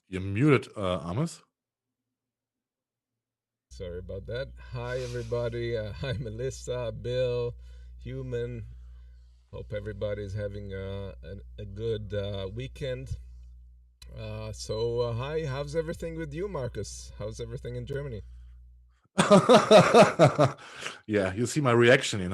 You're muted, Amos. Sorry about that. Hi, everybody. Hi, Melissa, Bill, Human. Hope everybody's having a good weekend. Hi, how's everything with you, Marcus? How's everything in Germany? Yeah, you see my reaction,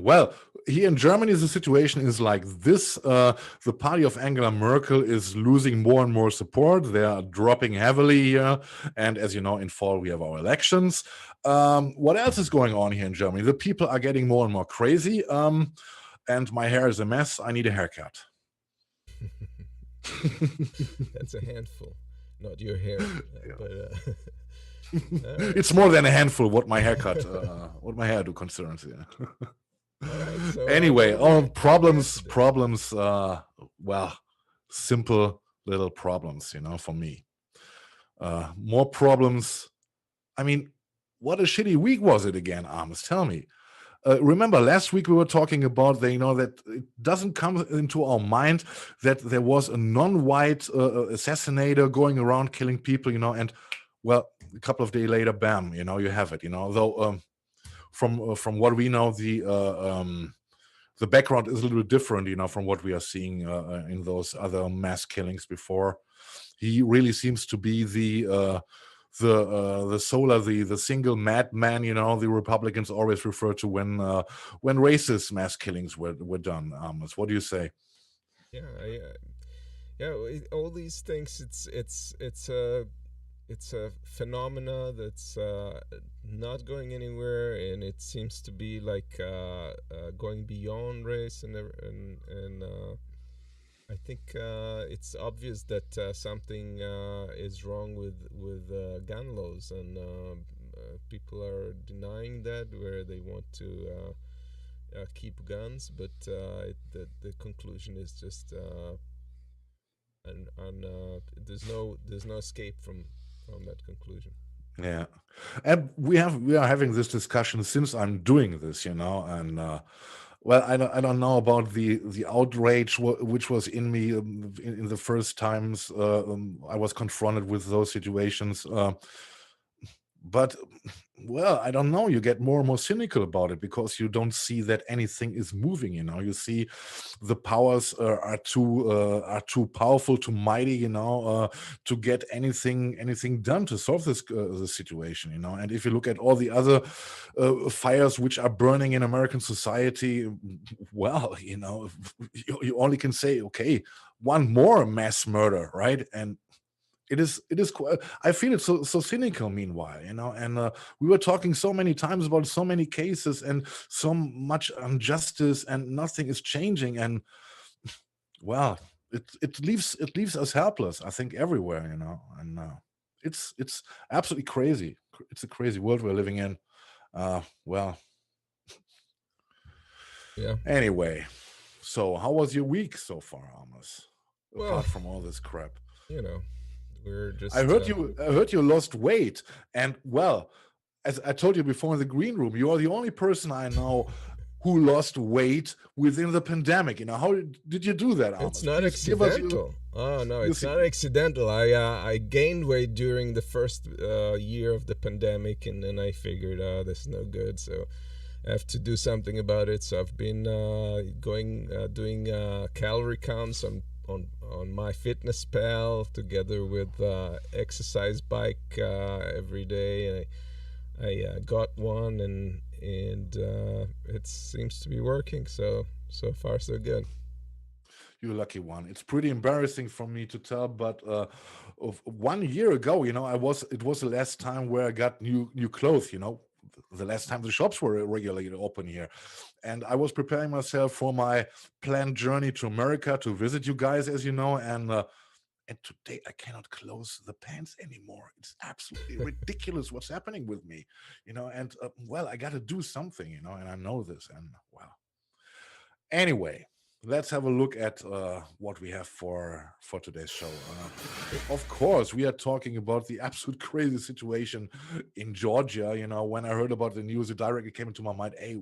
well, here in Germany, the situation is like this. The party of Angela Merkel is losing more and more support. They are dropping heavily here. And as you know, in fall, we have our elections. What else is going on here in Germany? The people are getting more and more crazy. And my hair is a mess. I need a haircut. That's a handful, not your hair, but all right. It's more than a handful what my haircut, what my hairdo concerns. Yeah. All right. So, Anyway, what do we have today? problems. Well, simple little problems, for me. More problems. I mean, what a shitty week was it again, Amos? Tell me. Remember last week we were talking about that it doesn't come into our mind that there was a non-white assassinator going around killing people, and well, a couple of days later, bam, you have it, Though from what we know, the background is a little different, from what we are seeing in those other mass killings before. He really seems to be the solar, the single madman, the Republicans always refer to when racist mass killings were done. What do you say? Yeah, all these things. It's a phenomena that's not going anywhere, and it seems to be like going beyond race, and I think it's obvious that something is wrong with gun laws, and people are denying that, where they want to keep guns, but the conclusion is just and there's no escape from that conclusion. Yeah, and we are having this discussion since I'm doing this, and well, I don't know about the outrage which was in me in the first times I was confronted with those situations. But well, I don't know, you get more and more cynical about it because you don't see that anything is moving. You see the powers are too powerful, too mighty, to get anything done to solve the situation. And if you look at all the other fires which are burning in American society, well, you only can say, okay, one more mass murder, right? And it is quite, I feel it so cynical meanwhile, and we were talking so many times about so many cases and so much injustice, and nothing is changing. And well, it leaves us helpless, I think, everywhere, and it's absolutely crazy. It's a crazy world we're living in. Well, Yeah. anyway, so how was your week so far, Amos, Well, apart from all this crap? you know, we're I just heard you. I heard you lost weight, and well, as I told you before in the green room, you are the only person I know who lost weight within the pandemic. How did you do that, It's Amos? not Please give us your. accidental. Oh no, your it's not accidental. I gained weight during the first year of the pandemic, and then I figured, oh, this is no good. So I have to do something about it. So I've been going doing calorie counts on my fitness pal, together with exercise bike every day. And I got one, and it seems to be working. So far so good. You're a lucky one. It's pretty embarrassing for me to tell, but of 1 year ago, it was the last time where I got new clothes. The last time the shops were regularly open here, and I was preparing myself for my planned journey to America to visit you guys, as you know, and today I cannot close the pants anymore. It's absolutely ridiculous what's happening with me, and well, I got to do something, and I know this. And well, anyway, let's have a look at what we have for today's show. Of course, we are talking about the absolute crazy situation in Georgia. When I heard about the news, it directly came into my mind, hey,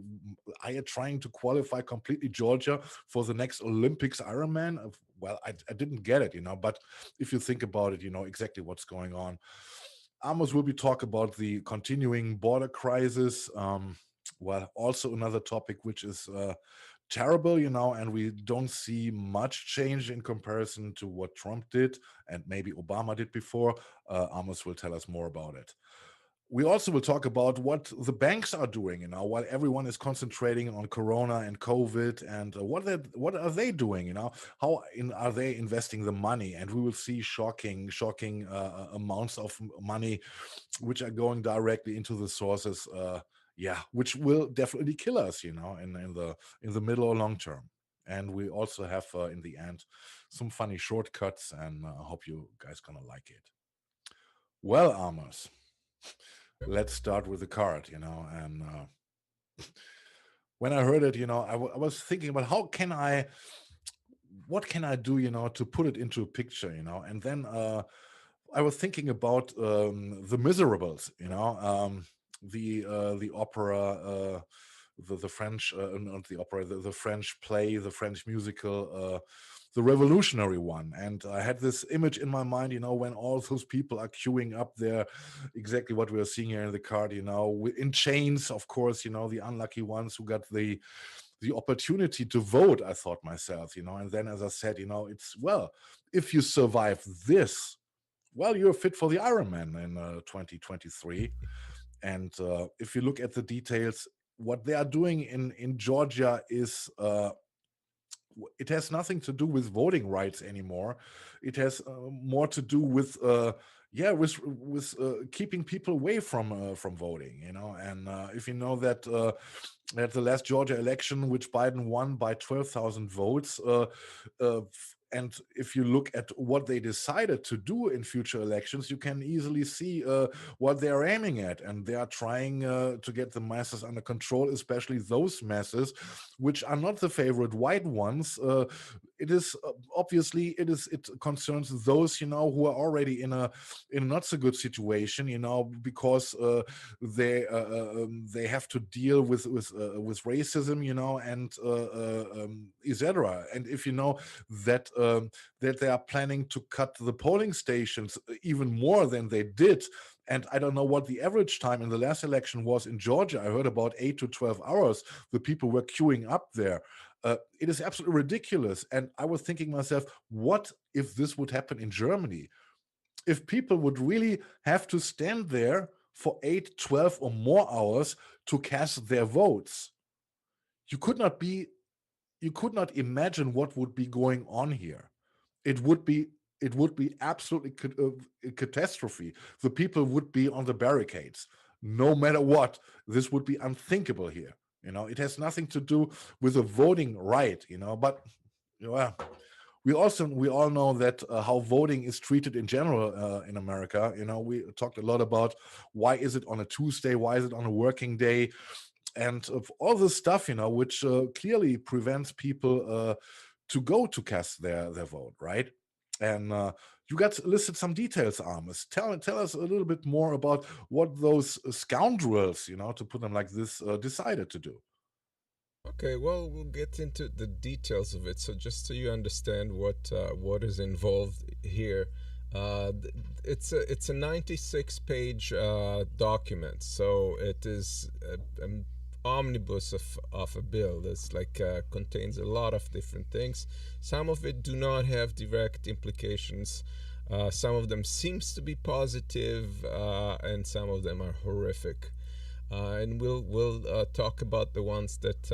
are you trying to qualify completely Georgia for the next Olympics Ironman? Well, I didn't get it, but if you think about it, you know exactly what's going on. Amos will be talk about the continuing border crisis. Well, also another topic which is terrible, and we don't see much change in comparison to what Trump did and maybe Obama did before. Amos will tell us more about it. We also will talk about what the banks are doing, while everyone is concentrating on Corona and COVID, and what are they doing, how are they investing the money? And we will see shocking amounts of money which are going directly into the sources, yeah, which will definitely kill us, in the middle or long term. And we also have in the end some funny shortcuts, and I hope you guys gonna like it. Well, Amos, let's start with the card, and when I heard it, I was thinking about what can I do, to put it into a picture, and then I was thinking about The Miserables, the opera, the French, not the opera, the French play, the French musical, the revolutionary one. And I had this image in my mind, when all those people are queuing up there, exactly what we are seeing here in the card, in chains, of course, the unlucky ones who got the opportunity to vote, I thought myself, and then, as I said, it's, well, if you survive this, well, you're fit for the Ironman in 2023. And if you look at the details, what they are doing in Georgia is it has nothing to do with voting rights anymore. It has more to do with keeping people away from voting. And if you know that at the last Georgia election, which Biden won by 12,000 votes, and if you look at what they decided to do in future elections, you can easily see what they're aiming at. And they are trying to get the masses under control, especially those masses which are not the favorite white ones. It is obviously it concerns those who are already in a not so good situation, because they have to deal with racism, and etc. And if you know that that they are planning to cut the polling stations even more than they did. And I don't know what the average time in the last election was in Georgia. I heard about 8 to 12 hours. The people were queuing up there. It is absolutely ridiculous. And I was thinking myself, what if this would happen in Germany? If people would really have to stand there for 8, 12 or more hours to cast their votes, you could not imagine what would be going on here. It would be absolutely a catastrophe. The people would be on the barricades. No matter what, this would be unthinkable here. It has nothing to do with a voting right, but well, we all know that how voting is treated in general in America. We talked a lot about why is it on a Tuesday, why is it on a working day, and of all this stuff, which clearly prevents people to go to cast their vote, right? And you got listed some details, Amos. Tell us a little bit more about what those scoundrels, to put them like this, decided to do. Okay, well, we'll get into the details of it. So just so you understand what is involved here, it's a 96-page document. So it is an omnibus of a bill. It's like contains a lot of different things. Some of it do not have direct implications. Some of them seems to be positive, and some of them are horrific. And we'll talk about the ones that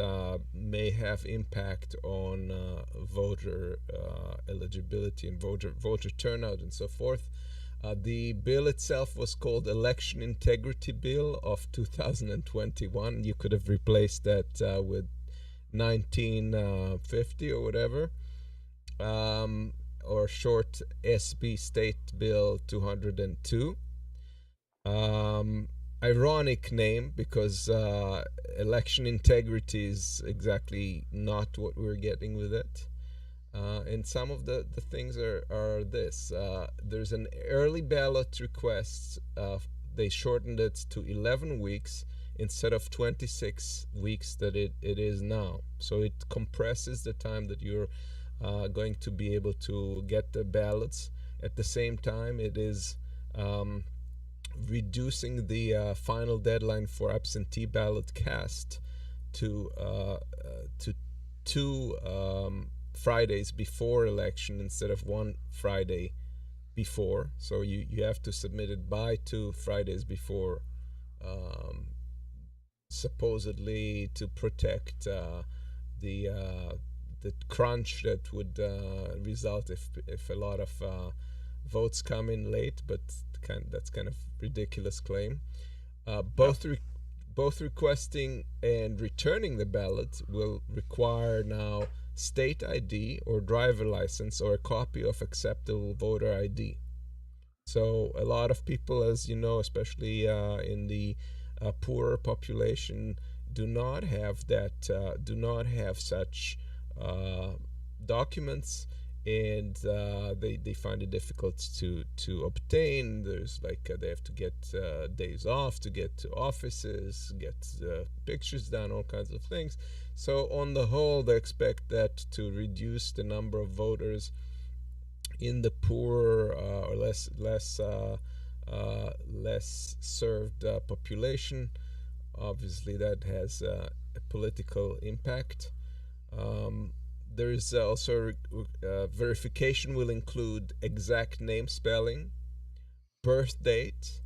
may have impact on voter eligibility and voter turnout and so forth. The bill itself was called Election Integrity Bill of 2021. You could have replaced that with 1950 or whatever, or short SB State Bill 202. ironic name because election integrity is exactly not what we're getting with it. And some of the things are this. There's an early ballot request. They shortened it to 11 weeks instead of 26 weeks that it is now. So it compresses the time that you're going to be able to get the ballots. At the same time, it is reducing the final deadline for absentee ballot cast to two Fridays before election instead of one Friday before. So you have to submit it by 2 Fridays before, supposedly to protect the crunch that would result if a lot of votes come in late. But that's kind of ridiculous claim. Both requesting and returning the ballot will require now state ID or driver license or a copy of acceptable voter ID. So a lot of people, as you know, especially in the poorer population, do not have such documents, and they find it difficult to obtain. There's they have to get days off to get to offices, get pictures done, all kinds of things. So on the whole, they expect that to reduce the number of voters in the poorer or less served population. Obviously, that has a political impact. There is also verification will include exact name spelling, birth date,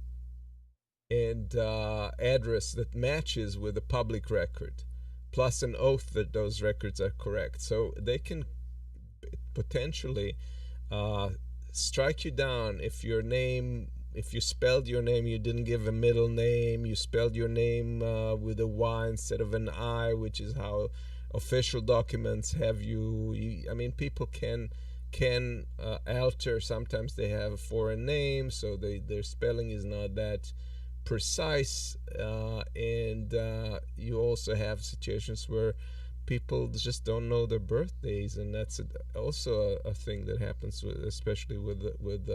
and address that matches with a public record, plus an oath that those records are correct. So they can potentially strike you down if you spelled your name, you didn't give a middle name, you spelled your name with a Y instead of an I, which is how official documents have you. I mean, people can alter. Sometimes they have a foreign name, so their spelling is not that precise, and you also have situations where people just don't know their birthdays, and that's also a thing that happens especially with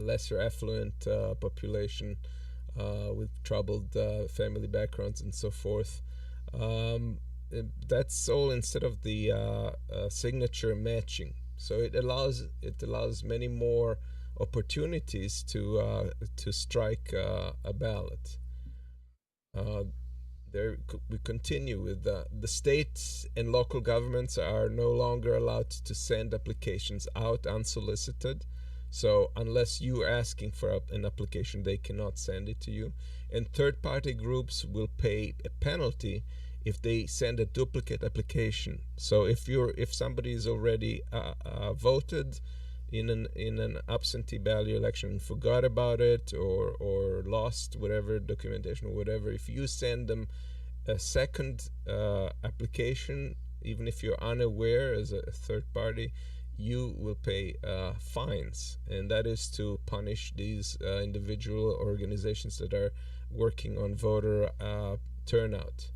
lesser affluent population with troubled family backgrounds and so forth. That's all instead of the signature matching. So it allows many more opportunities to strike a ballot. There we continue with the states and local governments are no longer allowed to send applications out unsolicited. So unless you are asking for an application, they cannot send it to you. And third-party groups will pay a penalty if they send a duplicate application. So if somebody is already voted in an absentee ballot election and forgot about it or lost whatever documentation or whatever, if you send them a second application, even if you're unaware as a third party, you will pay fines, and that is to punish these individual organizations that are working on voter turnout.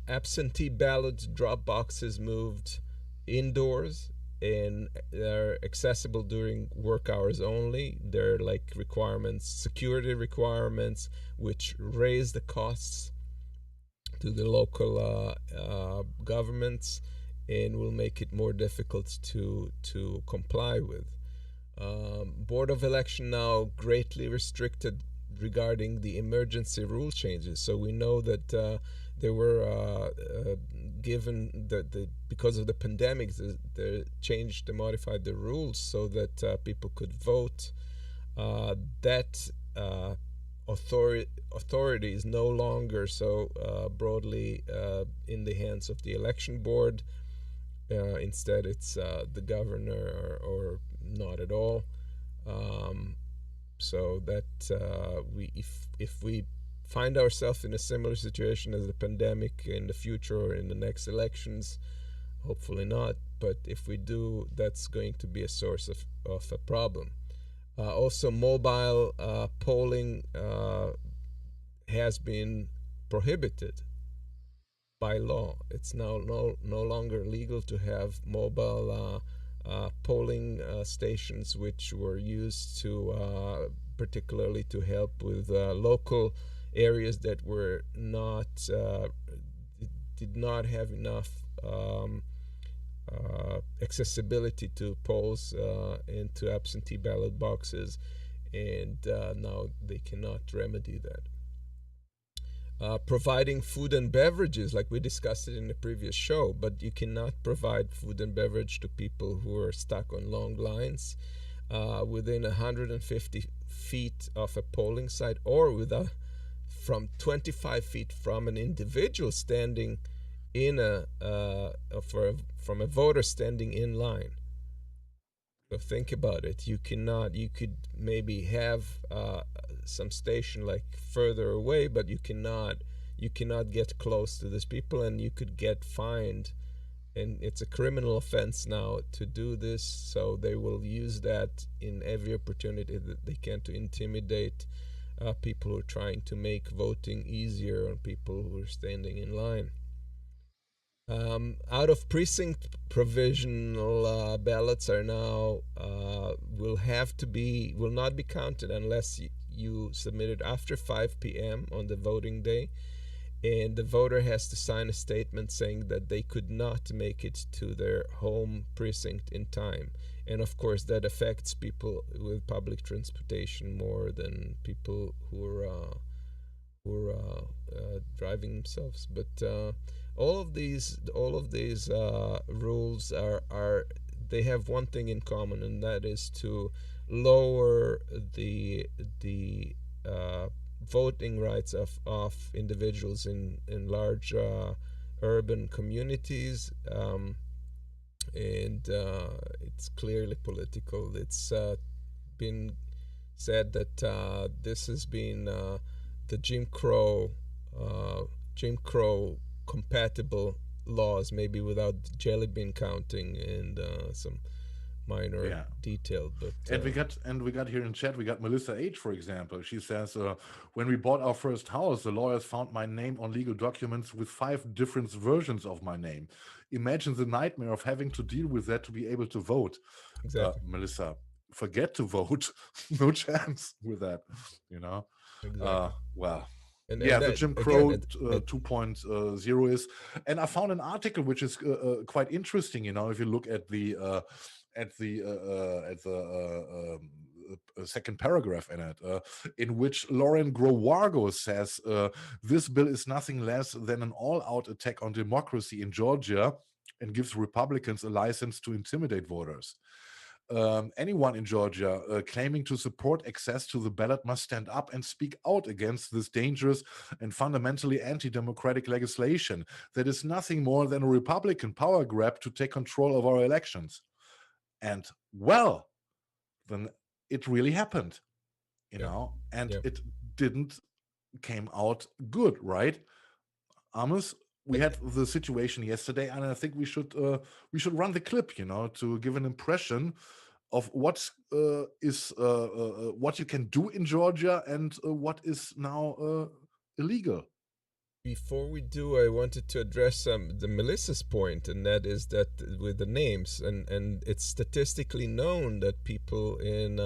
Absentee ballot drop boxes moved indoors, and they're accessible during work hours only. They're like requirements, security requirements, which raise the costs to the local governments and will make it more difficult to comply with. Board of Election now greatly restricted regarding the emergency rule changes. So we know that they were given because of the pandemic, they changed, they modified the rules so that people could vote. That authority is no longer so broadly in the hands of the election board. Instead, it's the governor or not at all. So that if we find ourselves in a similar situation as the pandemic in the future or in the next elections, hopefully not, but if we do, that's going to be a source of a problem. Also, mobile polling has been prohibited by law. It's now no longer legal to have mobile polling stations, which were used to particularly to help with local areas that were not did not have enough accessibility to polls and to absentee ballot boxes, and now they cannot remedy that. Providing food and beverages, like we discussed it in the previous show, but you cannot provide food and beverage to people who are stuck on long lines within 150 feet of a polling site, or from 25 feet from an individual standing in from a voter standing in line. So think about it. You could maybe have some station like further away, but you cannot get close to these people, and you could get fined, and it's a criminal offense now to do this. So they will use that in every opportunity that they can to intimidate people who are trying to make voting easier on people who are standing in line. Out of precinct provisional ballots are now will not be counted unless you submitted after 5 p.m. on the voting day, and the voter has to sign a statement saying that they could not make it to their home precinct in time. And of course that affects people with public transportation more than people who are driving themselves. But all of these rules they have one thing in common, and that is to lower the voting rights of individuals in large urban communities, and it's clearly political. It's been said that this has been the Jim Crow compatible laws, maybe without jelly bean counting and some minor detail. But we got here in chat, we got Melissa H, for example. She says, when we bought our first house, the lawyers found my name on legal documents with 5 different versions of my name. Imagine the nightmare of having to deal with that to be able to vote. Exactly. Melissa, forget to vote. No chance with that, you know. Exactly. Well, and the Jim Crow 2.0 is, and I found an article which is quite interesting. You know, if you look at the second paragraph in it, in which Lauren Growargo says this bill is nothing less than an all-out attack on democracy in Georgia and gives Republicans a license to intimidate voters. Anyone in Georgia claiming to support access to the ballot must stand up and speak out against this dangerous and fundamentally anti-democratic legislation that is nothing more than a Republican power grab to take control of our elections. And well, then it really happened, you know, and it didn't came out good, right? Amos, we had the situation yesterday, and I think we should run the clip, you know, to give an impression of what what you can do in Georgia and what is now illegal. Before we do, I wanted to address the Melissa's point, and that is that with the names, and it's statistically known that people in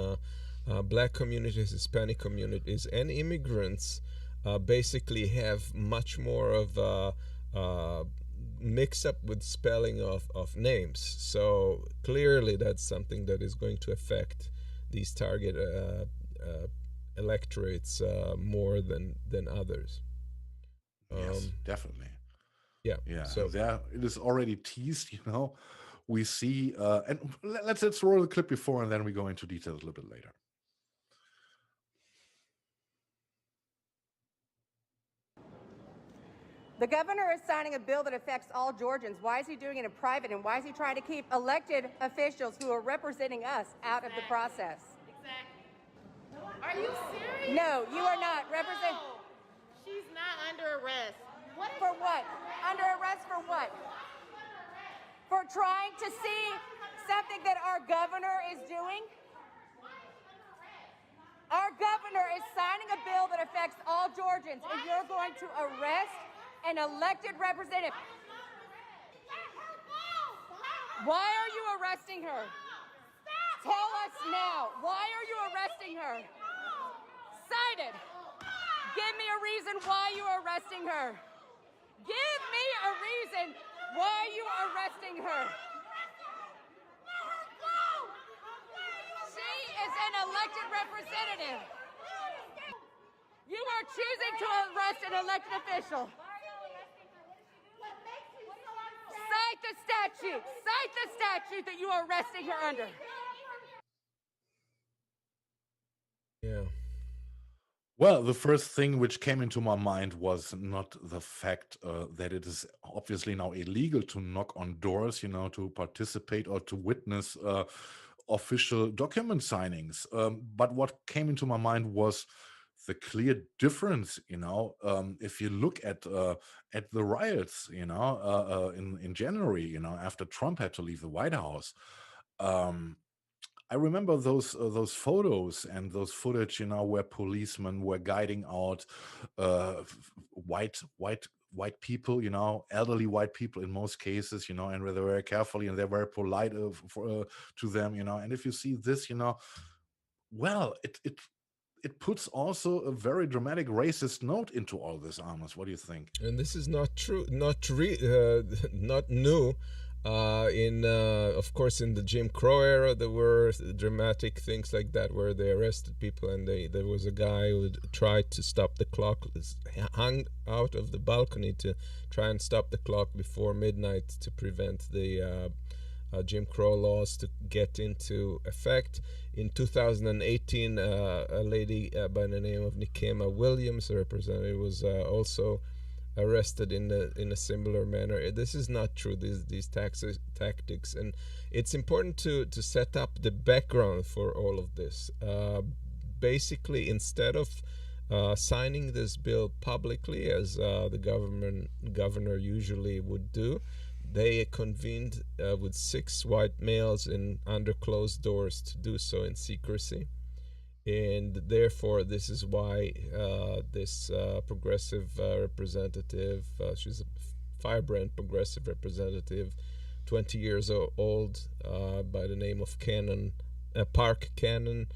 Black communities, Hispanic communities, and immigrants basically have much more of mix up with spelling of names. So clearly that's something that is going to affect these target electorates more than others. Yes, definitely. Yeah. So there it is already teased, you know. We see and let's roll the clip before, and then we go into details a little bit later. The governor is signing a bill that affects all Georgians. Why is he doing it in private, and why is he trying to keep elected officials who are representing us out of the process? Exactly. Are you serious? No, you are not. Represent. No. She's not under arrest. For what? Under arrest for what? For trying to see something that our governor is doing? Our governor is signing a bill that affects all Georgians, and you're going to arrest an elected representative. Why are you arresting her? Tell us now. Why are you arresting her? Cite it. Give me a reason why you are arresting her. Give me a reason why you are arresting her. She is an elected representative. You are choosing to arrest an elected official. Cite the statute. Cite the statute that you are arresting her under. Yeah. Well, the first thing which came into my mind was not the fact that it is obviously now illegal to knock on doors, to participate or to witness official document signings. But what came into my mind was the clear difference, if you look at the riots, in January, after Trump had to leave the White House. I remember those photos and those footage, where policemen were guiding out white people, elderly white people in most cases, and they're very carefully and they're very polite to them, And if you see this, well, it puts also a very dramatic racist note into all this, Amos. What do you think? And this is not true, not new. Of course, in the Jim Crow era, there were dramatic things like that where they arrested people, and there was a guy who tried to stop the clock, hung out of the balcony to try and stop the clock before midnight to prevent the Jim Crow laws to get into effect. In 2018, a lady by the name of Nikema Williams, a representative, was also arrested in a similar manner. This is not true, these tactics, and it's important to set up the background for all of this. Basically, instead of signing this bill publicly, as the governor usually would do, they convened with 6 white males under closed doors to do so in secrecy. And therefore, this is why this progressive representative, she's a firebrand progressive representative, 20 years old, by the name of Park Cannon,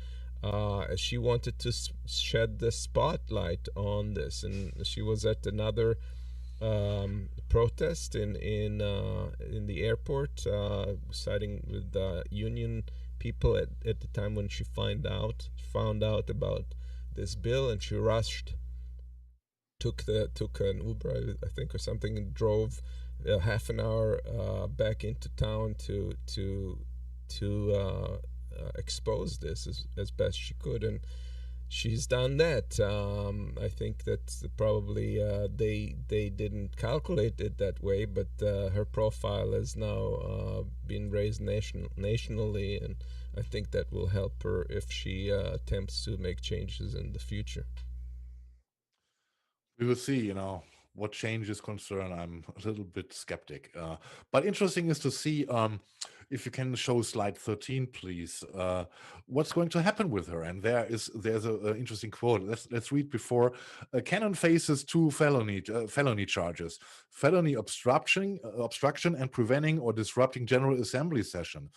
she wanted to shed the spotlight on this. And she was at another protest in the airport, siding with union people at the time when she found out about this bill, and she rushed, took an Uber, I think, or something, and drove half an hour back into town to expose this as best she could, and she's done that. I think that probably they didn't calculate it that way, but her profile has now been raised nationally, and I think that will help her if she attempts to make changes in the future. We will see, what change is concerned. I'm a little bit skeptic. But interesting is to see, if you can show slide 13, please, what's going to happen with her. And there's an interesting quote. Let's read before. Cannon faces 2 felony charges: felony obstruction and preventing or disrupting General Assembly session.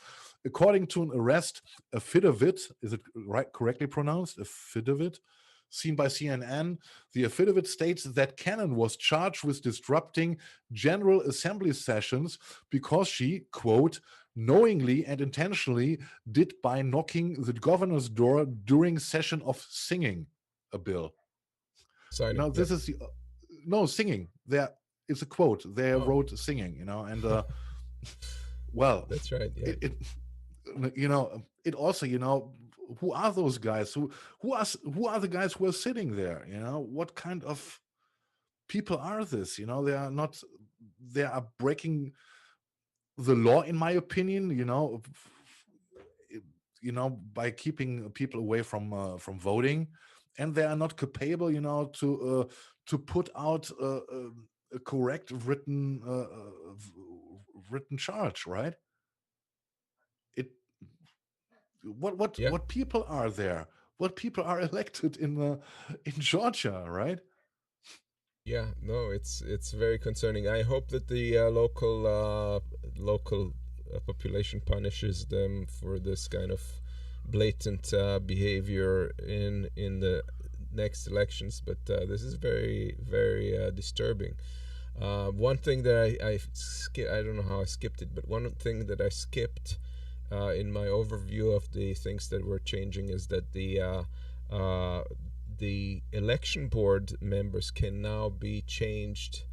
According to an arrest affidavit, is it correctly pronounced? Affidavit? Seen by CNN, the affidavit states that Cannon was charged with disrupting General Assembly sessions because she, quote, knowingly and intentionally did by knocking the governor's door during session of singing a bill. Sorry, now this is singing. There is a quote. They wrote singing, and well, that's right. Yeah. It also, who are those guys? Who are the guys who are sitting there? What kind of people are this? They are breaking the law, in my opinion. By keeping people away from voting, and they are not capable, to put out a correct written charge, right? What people are there? what people are elected in Georgia, right? Yeah, no, it's very concerning. I hope that the local population punishes them for this kind of blatant behavior in the next elections. But this is very disturbing. One thing that I don't know how I skipped it, but one thing that I skipped in my overview of the things that were changing is that uh, the election board members can now be changed,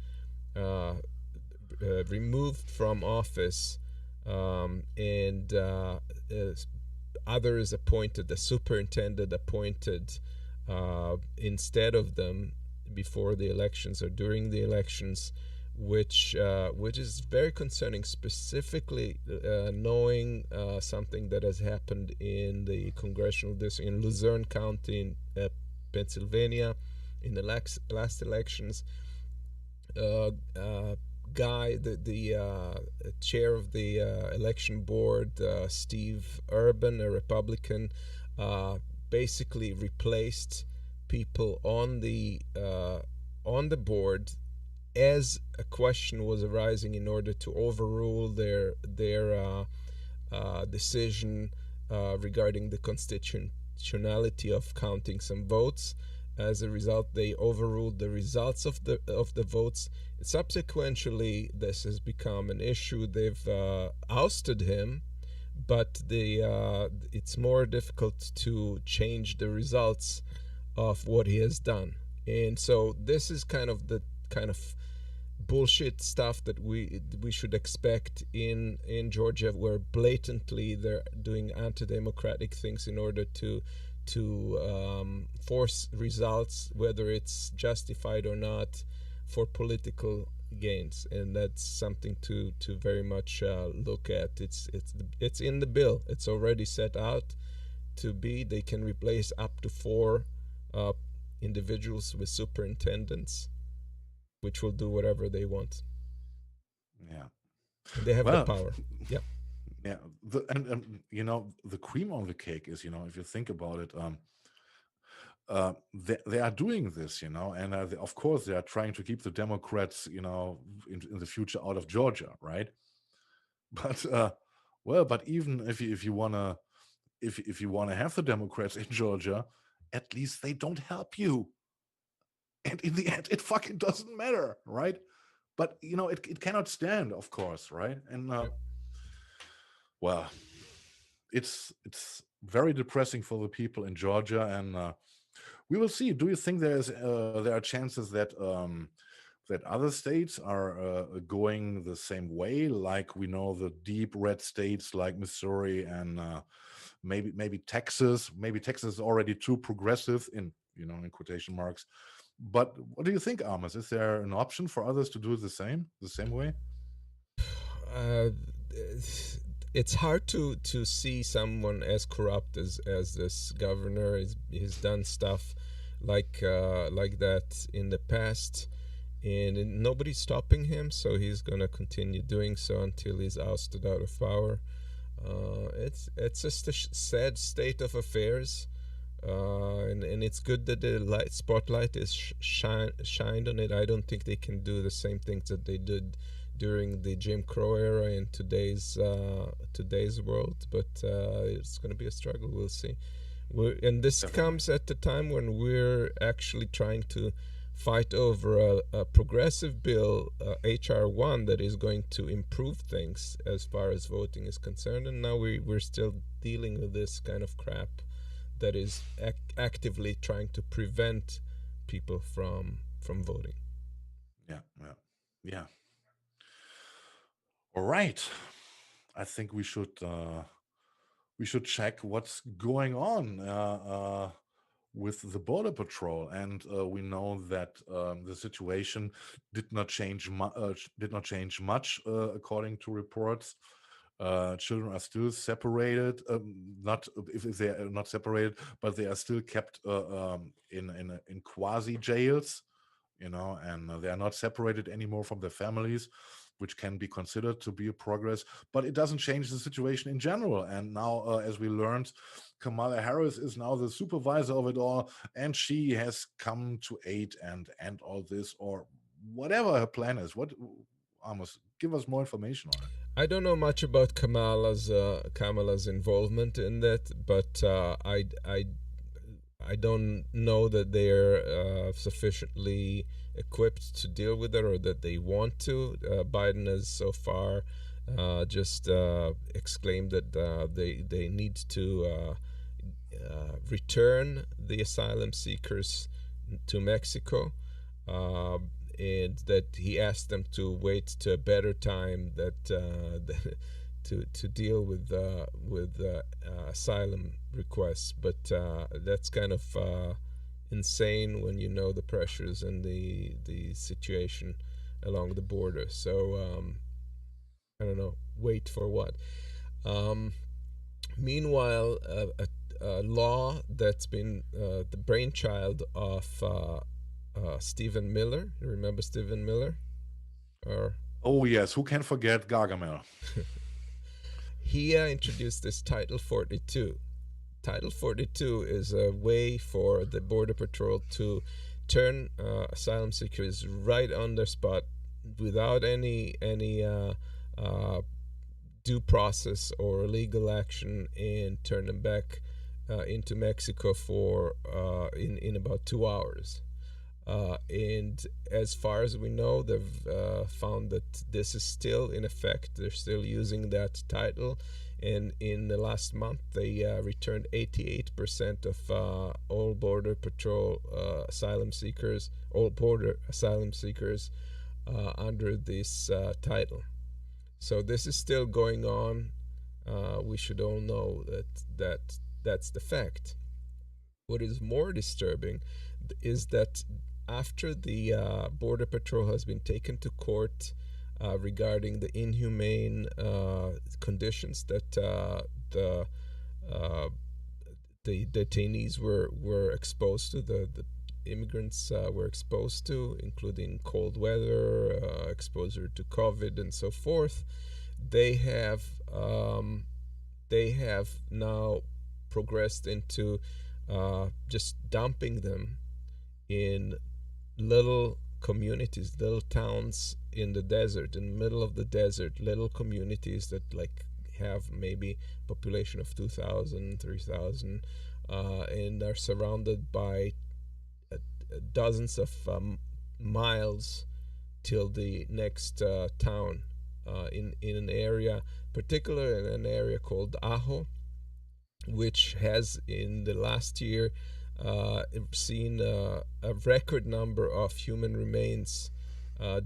uh, removed from office, and others appointed, the superintendent appointed instead of them before the elections or during the elections, which is very concerning. Specifically, knowing something that has happened in the congressional district in Luzerne County in Pennsylvania in the last elections. Uh, uh, Guy, the chair of the election board, Steve Urban, a Republican, uh, basically replaced people on the board as a question was arising in order to overrule their decision regarding the constitutionality of counting some votes. As a result, they overruled the results of the votes. Subsequently, this has become an issue. They've ousted him, but it's more difficult to change the results of what he has done. And so this is kind of bullshit stuff that we should expect in Georgia, where blatantly they're doing anti-democratic things in order to force results, whether it's justified or not, for political gains, and that's something to very much look at. It's in the bill. It's already set out to be. They can replace up to 4 uh, individuals with superintendents, which will do whatever they want. Yeah. And they have the Well, power. Yeah. yeah. And the cream on the cake is, if you think about it, they are doing this, and of course they are trying to keep the Democrats, in the future out of Georgia, right? But well, but even if you wanna if you wanna have the Democrats in Georgia, at least they don't help you. And in the end, it fucking doesn't matter, right? But it cannot stand, of course, right? And Yeah. well, it's very depressing for the people in Georgia, and we will see. Do you think there are chances that other states are going the same way? Like we know the deep red states like Missouri and maybe Texas. Maybe Texas is already too progressive in quotation marks. But what do you think, Amos? Is there an option for others to do the same way? uh, it's hard to see someone as corrupt as this governor. He's done stuff like that in the past, and nobody's stopping him. So he's gonna continue doing so until he's ousted out of power. It's just a sad state of affairs. And it's good that the spotlight is shined on it. I don't think they can do the same things that they did during the Jim Crow era in today's world, but it's going to be a struggle. We'll see. And this Definitely. comes at the time when we're actually trying to fight over a progressive bill, HR1, that is going to improve things as far as voting is concerned, and now we're still dealing with this kind of crap that is actively trying to prevent people from voting. Yeah, yeah, yeah. All right. I think we should check what's going on with the border patrol, and we know that the situation did not change much according to reports. Children are still separated, not if they are not separated, but they are still kept in quasi jails, and they are not separated anymore from their families. which can be considered to be a progress, but it doesn't change the situation in general. And now, as we learned, Kamala Harris is now the supervisor of it all, and she has come to aid and end all this, or whatever her plan is. What, Amos, give us more information on it. I don't know much about Kamala's involvement in that, but I don't know that they're sufficiently equipped to deal with it, or that they want to. Biden has so far just exclaimed that they need to return the asylum seekers to Mexico, and that he asked them to wait to a better time that to deal with asylum requests. But that's kind of insane when you know the pressures and the situation along the border. So I don't know. Wait for what? Meanwhile, a law that's been the brainchild of Stephen Miller. You remember Stephen Miller? Or Oh yes, who can forget Gargamel? he introduced this Title 42. Title 42 is a way for the Border Patrol to turn asylum seekers right on their spot without any due process or legal action, and turn them back into Mexico for in about 2 hours. And as far as we know, they've found that this is still in effect. They're still using that title. And in the last month, they returned 88% of all Border Patrol asylum seekers, all border asylum seekers under this title. So this is still going on. We should all know that's the fact. What is more disturbing is that after the Border Patrol has been taken to court regarding the inhumane conditions that the detainees were exposed to, the immigrants were exposed to, including cold weather, exposure to COVID, and so forth, they have now progressed into just dumping them in little communities, little towns in the desert, in the middle of the desert, little communities that like have maybe population of 2,000, 3,000, and are surrounded by dozens of miles till the next town, in an area, particularly in an area called Ajo, which has in the last year seen a record number of human remains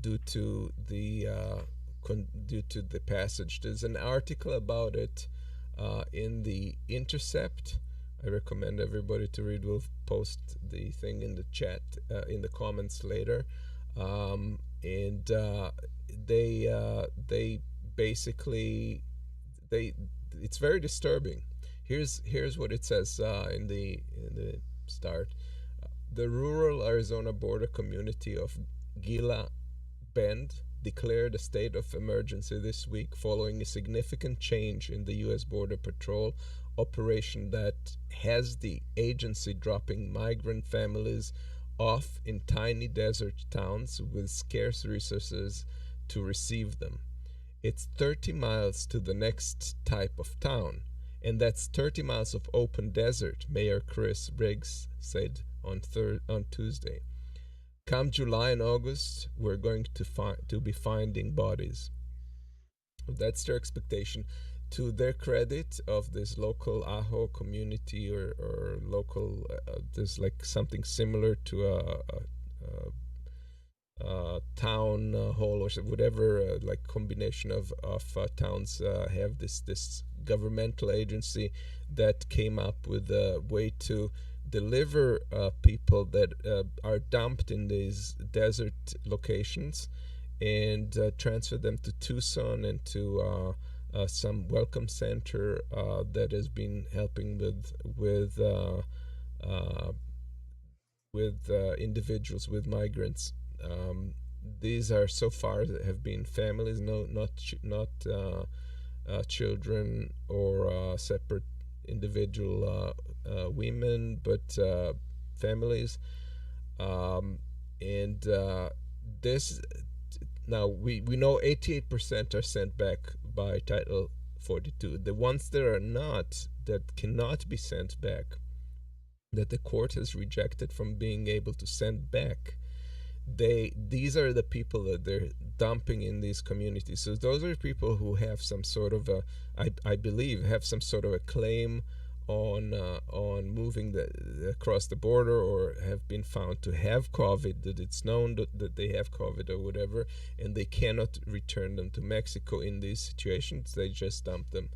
due to the passage. There's an article about it in the Intercept. I recommend everybody to read. We'll post the thing in the chat, in the comments later. And they basically it's very disturbing. Here's what it says in the start. The rural Arizona border community of Gila Bend declared a state of emergency this week following a significant change in the U.S. Border Patrol operation that has the agency dropping migrant families off in tiny desert towns with scarce resources to receive them. It's 30 miles to the next type of town, and that's 30 miles of open desert, Mayor Chris Briggs said on Tuesday. Come July and August, we're going to be finding bodies. That's their expectation. To their credit, of this local Ajo community or local, there's like something similar to a town hall or whatever, like combination of towns have this governmental agency that came up with a way to deliver people that are dumped in these desert locations and transfer them to Tucson and to some welcome center that has been helping with individuals, with migrants. these are so far that have been families, no, not children or separate individual women, but families. Um, and this now we know 88% are sent back by Title 42. The ones that are not, that cannot be sent back, that the court has rejected from being able to send back, these are the people that they're dumping in these communities. So those are people who have some sort of a, I believe, have some sort of a claim on moving across the border, or have been found to have COVID, that it's known that they have COVID or whatever, and they cannot return them to Mexico in these situations. They just dump them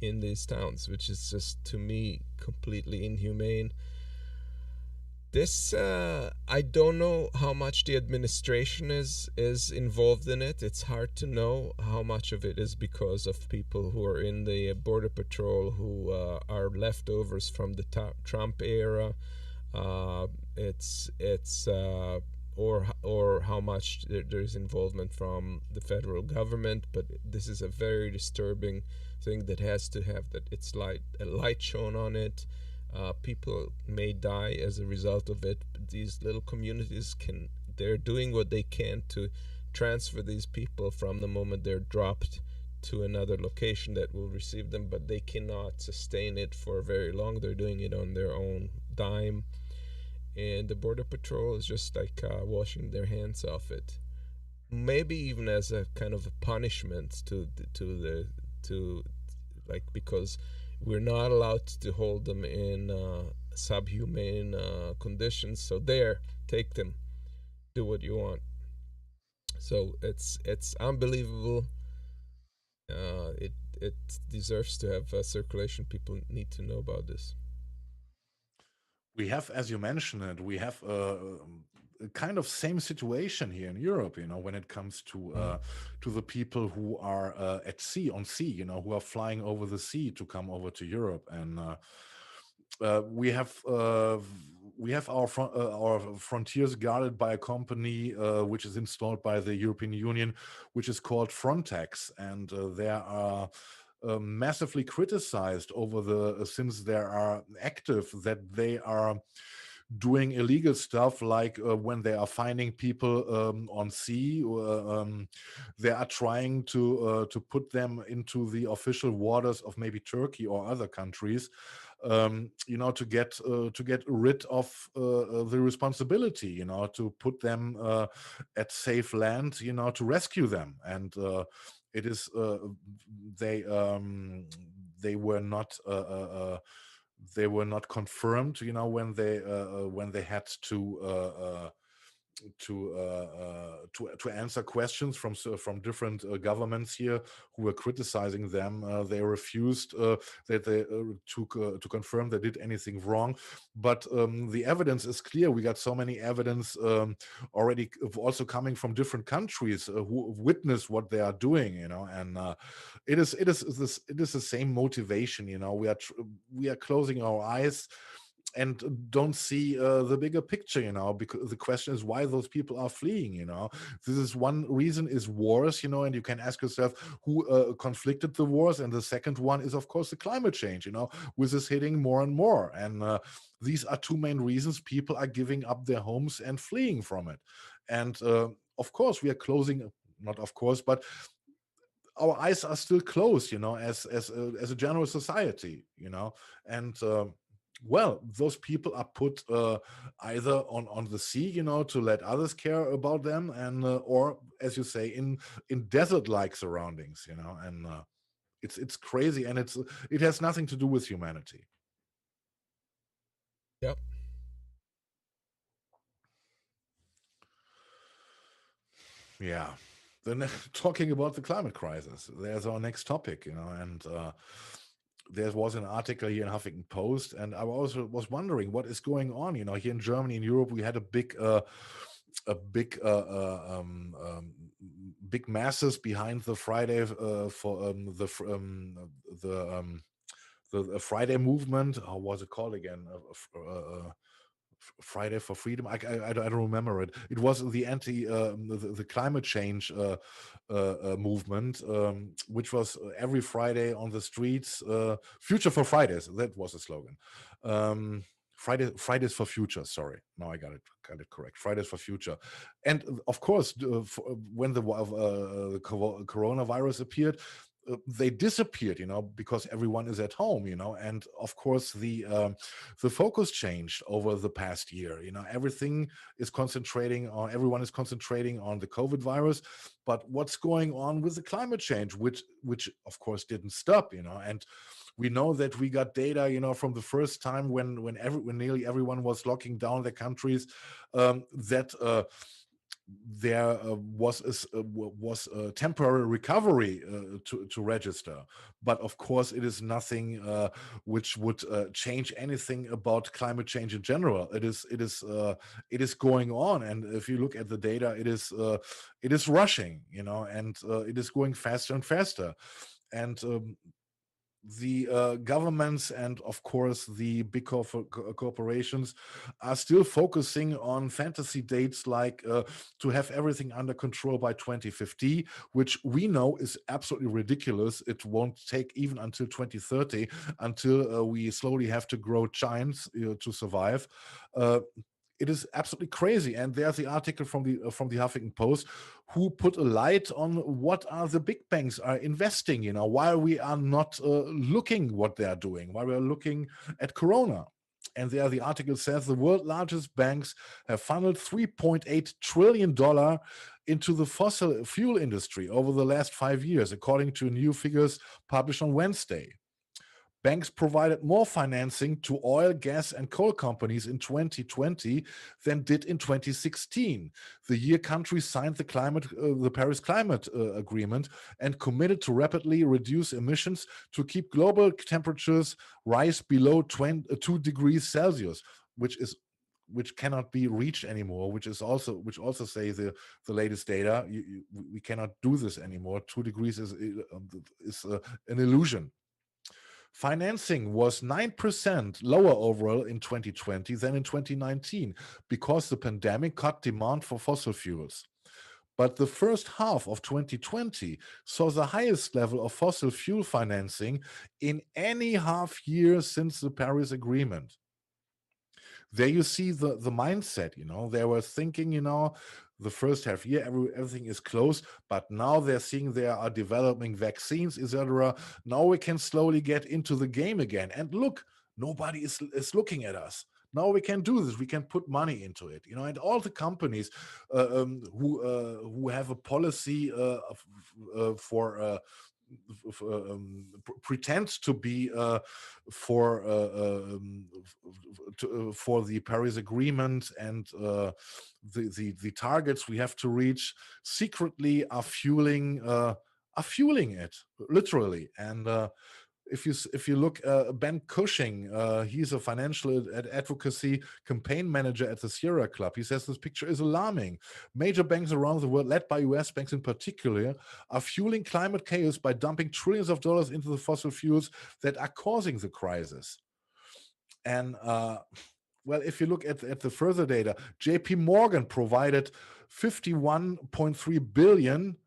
in these towns, which is just, to me, completely inhumane. This I don't know how much the administration is involved in it. It's hard to know how much of it is because of people who are in the border patrol who are leftovers from the Trump era. It's or how much there's involvement from the federal government. But this is a very disturbing thing that has to have a light shown on it. People may die as a result of it. But these little communities they're doing what they can to transfer these people from the moment they're dropped to another location that will receive them, but they cannot sustain it for very long. They're doing it on their own dime, and the border patrol is just like washing their hands off it. Maybe even as a kind of a punishment to like, because we're not allowed to hold them in subhumane conditions. So there, take them, do what you want. So it's unbelievable. It deserves to have circulation. People need to know about this. We have, as you mentioned it, we have a kind of same situation here in Europe, when it comes to the people who are at sea, on sea, who are flying over the sea to come over to Europe. And we have our frontiers guarded by a company which is installed by the European Union, which is called Frontex, and they are massively criticized since they are active, that they are doing illegal stuff, like when they are finding people on sea. They are trying to put them into the official waters of maybe Turkey or other countries, to get rid of the responsibility, to put them at safe land, to rescue them. And it is they were not confirmed, when they had to answer questions from different governments here who were criticizing them. They refused to confirm they did anything wrong. But the evidence is clear. We got so many evidence already, also coming from different countries who witness what they are doing. And it is the same motivation. We are closing our eyes and don't see the bigger picture, because the question is why those people are fleeing. This is one reason, is wars, and you can ask yourself who conflicted the wars. And the second one is, of course, the climate change, which is hitting more and more. And these are two main reasons people are giving up their homes and fleeing from it. And of course, we are closing, not of course, but our eyes are still closed, as a general society, and well, those people are put either on the sea, to let others care about them, and or, as you say, in desert-like surroundings, and it's crazy, and it has nothing to do with humanity. Yep. Yeah. Then talking about the climate crisis, there's our next topic, and there was an article here in Huffington Post, and I also was wondering what is going on. Here in Germany, in Europe, we had a big masses behind the Friday for the Friday movement. How was it called again? Friday for Freedom. I don't remember it. It was the the climate change movement, which was every Friday on the streets. Future for Fridays. That was the slogan. Fridays for Future. Sorry, now I got it correct. Fridays for Future, and of course, when the coronavirus appeared, they disappeared, because everyone is at home, and of course the focus changed over the past year. Everyone is concentrating on the COVID virus, but what's going on with the climate change, which of course didn't stop, and we know that we got data, from the first time when nearly everyone was locking down their countries, that there was a temporary recovery to register, but of course it is nothing which would change anything about climate change in general. It is going on, and if you look at the data, it is rushing, and it is going faster and faster, and the governments and of course the big corporations are still focusing on fantasy dates like to have everything under control by 2050, which we know is absolutely ridiculous. It won't take even until 2030 until we slowly have to grow giants to survive. It is absolutely crazy, and there's the article from the Huffington Post, who put a light on what are the big banks are investing. Why we are not looking what they are doing, why we are looking at Corona. And there the article says the world's largest banks have funneled $3.8 trillion into the fossil fuel industry over the last 5 years, according to new figures published on Wednesday. Banks provided more financing to oil, gas, and coal companies in 2020 than did in 2016, the year countries signed the Paris Climate Agreement and committed to rapidly reduce emissions to keep global temperatures rise below 2 degrees Celsius, which cannot be reached anymore, which also say the latest data. We cannot do this anymore. 2 degrees is an illusion. Financing was 9% lower overall in 2020 than in 2019 because the pandemic cut demand for fossil fuels. But the first half of 2020 saw the highest level of fossil fuel financing in any half year since the Paris Agreement. There you see the mindset, they were thinking, the first half year, everything is closed, but now they're seeing they are developing vaccines, etc. Now we can slowly get into the game again. And look, nobody is looking at us. Now we can do this. We can put money into it, and all the companies who have a policy for pretends to be for the Paris Agreement and the targets we have to reach, secretly are fueling it literally. And if you look, Ben Cushing, he's a financial advocacy campaign manager at the Sierra Club. He says this picture is alarming. Major banks around the world, led by US banks in particular, are fueling climate chaos by dumping trillions of dollars into the fossil fuels that are causing the crisis. And well, if you look at the further data, JP Morgan provided 51.3 billion,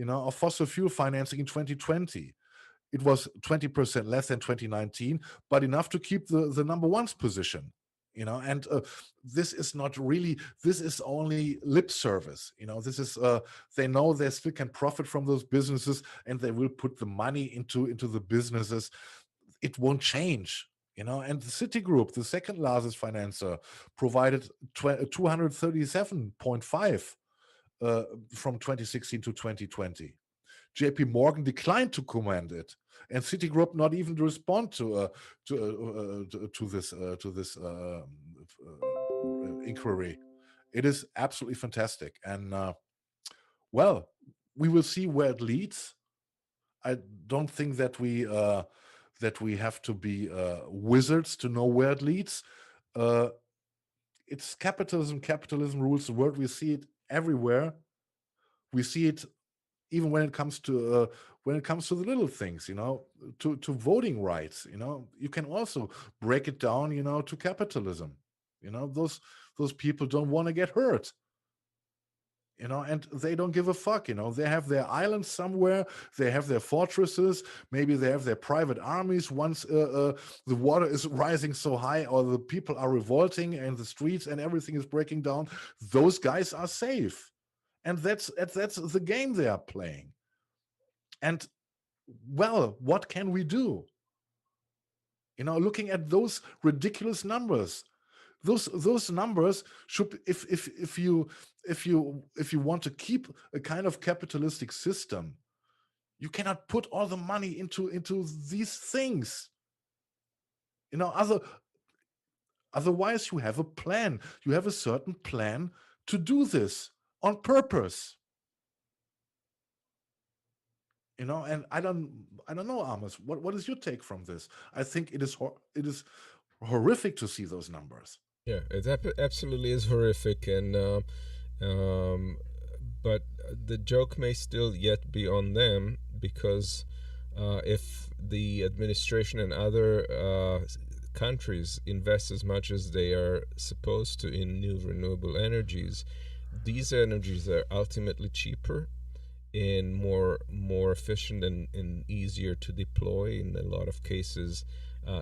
of fossil fuel financing in 2020. It was 20% less than 2019, but enough to keep the number one's position. And this is not really, this is only lip service. This is, they know they still can profit from those businesses, and they will put the money into the businesses. It won't change. And the Citigroup, the second largest financer, provided 237.5 from 2016 to 2020. JP Morgan declined to comment it, and Citigroup not even to respond to this inquiry. It is absolutely fantastic, and well, we will see where it leads. I don't think that we have to be wizards to know where it leads. It's capitalism. Capitalism rules the world. We see it everywhere. We see it even when it comes to the little things, to voting rights. You can also break it down, to capitalism. Those people don't want to get hurt. And they don't give a fuck. They have their islands somewhere, they have their fortresses, maybe they have their private armies. Once the water is rising so high, or the people are revolting and the streets and everything is breaking down, those guys are safe. And that's the game they are playing. And well, what can we do? Looking at those ridiculous numbers, those numbers should, if you want to keep a kind of capitalistic system, you cannot put all the money into these things. Otherwise you have a plan. You have a certain plan to do this on purpose. And I don't know, Amos, what is your take from this? I think it is horrific to see those numbers. Yeah, it absolutely is horrific, and but the joke may still yet be on them, because if the administration and other countries invest as much as they are supposed to in new renewable energies, these energies are ultimately cheaper and more efficient and easier to deploy in a lot of cases,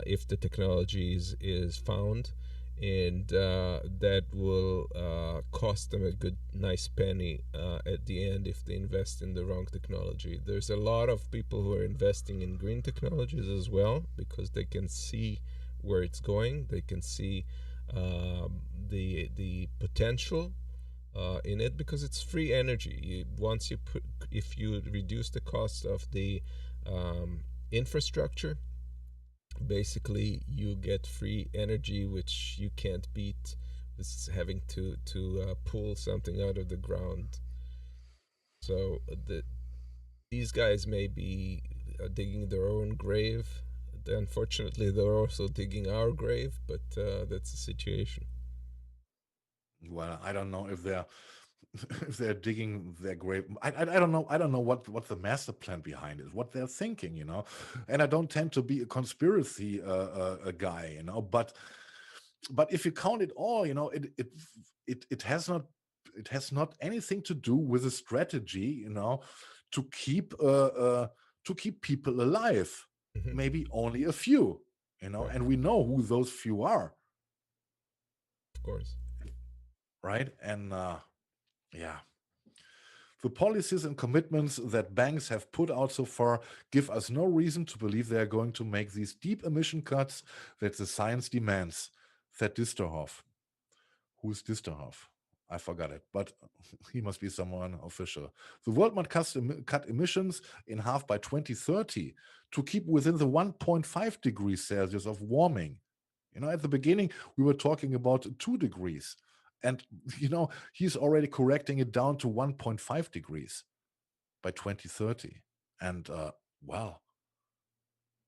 if the technology is found, and that will cost them a nice penny at the end if they invest in the wrong technology. There's a lot of people who are investing in green technologies as well, because they can see where it's going. They can see the potential in it, because it's free energy. If you reduce the cost of the infrastructure, basically you get free energy, which you can't beat with having to pull something out of the ground. So these guys may be digging their own grave. Unfortunately, they're also digging our grave, but that's the situation. Well, I don't know if they're digging their grave. I don't know. I don't know what the master plan behind is, what they're thinking. And I don't tend to be a conspiracy a guy. But if you count it all, it has not anything to do with a strategy, to keep people alive. Mhm. Maybe only a few, Right. and we know who those few are. Of course. Right? And yeah, the policies and commitments that banks have put out so far give us no reason to believe they are going to make these deep emission cuts that the science demands, said Disterhoff. Who's Disterhoff? I forgot it, but he must be someone official. The world must cut emissions in half by 2030 to keep within the 1.5 degrees Celsius of warming. At the beginning, we were talking about 2 degrees. And, he's already correcting it down to 1.5 degrees by 2030. And, well,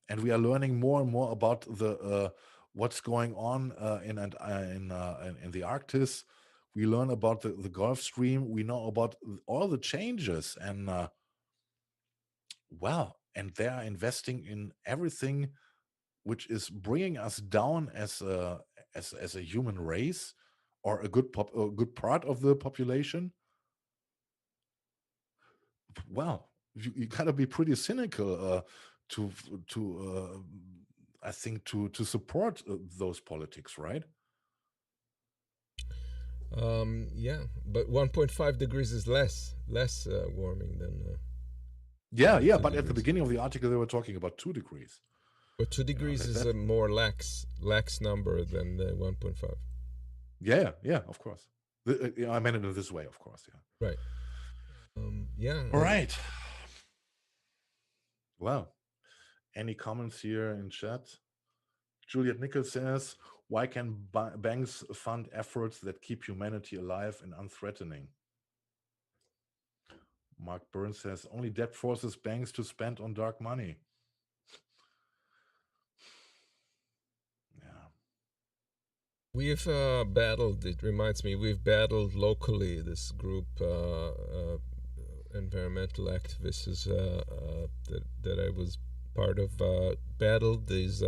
and we are learning more and more about the what's going on in the Arctic. We learn about the Gulf Stream. We know about all the changes, and and they are investing in everything which is bringing us down as a human race, or a good part of the population. Well, you gotta be pretty cynical to I think to support those politics, right? Yeah, but 1.5 degrees is less warming than. Yeah, 2 but at the degrees. beginning of the article, they were talking about 2 degrees. But 2 degrees is a more lax number than the 1.5. Yeah, of course. I meant it in this way, of course. Yeah. Right. Yeah. All right. Well, any comments here in chat? Juliet Nichols says, why can banks fund efforts that keep humanity alive and unthreatening? Mark Burns says, only debt forces banks to spend on dark money. Yeah. We've battled, it reminds me, we've battled locally, this group, environmental activists that I was part of, battled these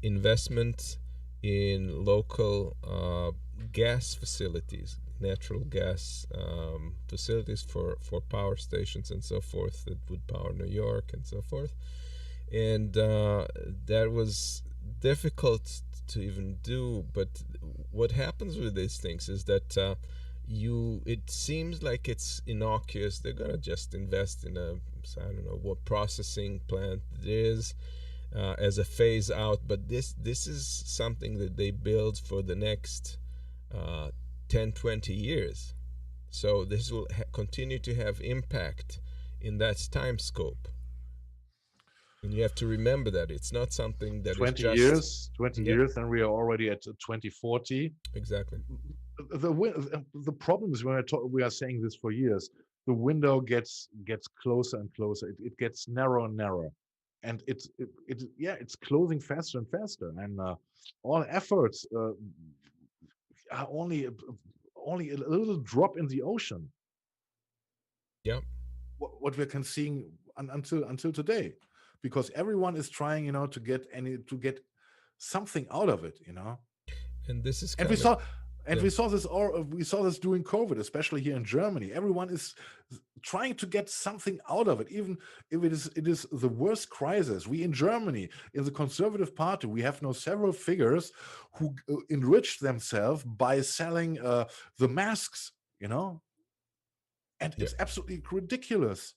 investment in local gas facilities, natural gas facilities for power stations and so forth that would power New York and so forth. And that was difficult to even do. But what happens with these things is that it seems like it's innocuous. They're gonna just invest in a, I don't know what processing plant it is, as a phase out. But this is something that they build for the next 10-20 years. So this will continue to have impact in that time scope. And you have to remember that it's not something that is 20 just years, 20 Yep. years, and we are already at 2040. Exactly. The problem is when we are saying this for years, the window gets closer and closer. It gets narrower and narrower, and it's closing faster and faster. And all efforts are only a little drop in the ocean. Yeah. What we can seeing until today, because everyone is trying, to get something out of it, And this is and we coming. saw and Yeah. we saw this during COVID, especially here in Germany. Everyone is trying to get something out of it, even if it is the worst crisis. We in Germany, in the Conservative Party, we have now several figures who enriched themselves by selling the masks, and Yeah. it's absolutely ridiculous.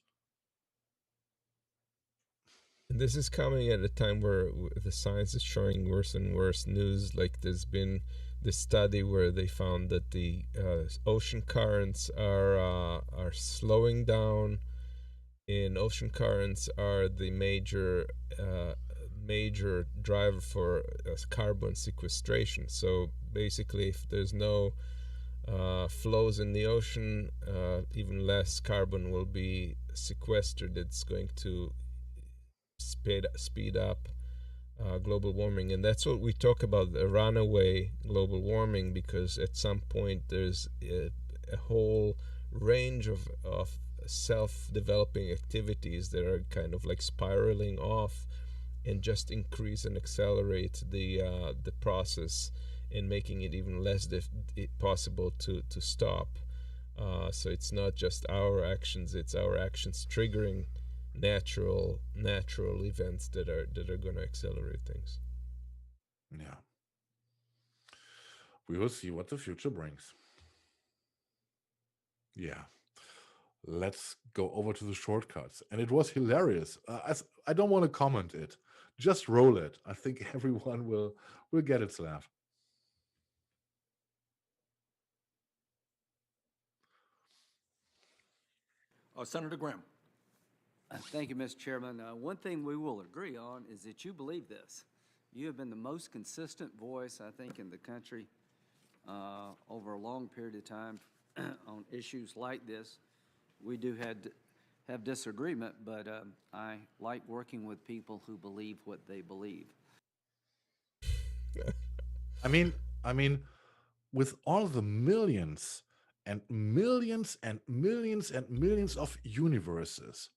And this is coming at a time where the science is showing worse and worse news. Like there's been this study where they found that the ocean currents are slowing down, and ocean currents are the major driver for carbon sequestration. So basically, if there's no flows in the ocean, even less carbon will be sequestered. It's going to speed up global warming. And that's what we talk about, the runaway global warming, because at some point there's a whole range of self-developing activities that are kind of like spiraling off and just increase and accelerate the process and making it even less possible to stop. So it's not just our actions; it's our actions triggering natural events that are going to accelerate things. Yeah, we will see what the future brings. Yeah, let's go over to the shortcuts, and it was hilarious. I don't want to comment it; just roll it. I think everyone will get its laugh. Senator Graham. Thank you, Mr. Chairman. One thing we will agree on is that you believe this. You have been the most consistent voice, I think, in the country over a long period of time on issues like this. We do have disagreement, but I like working with people who believe what they believe. I mean, with all the millions and millions and millions and millions of universes,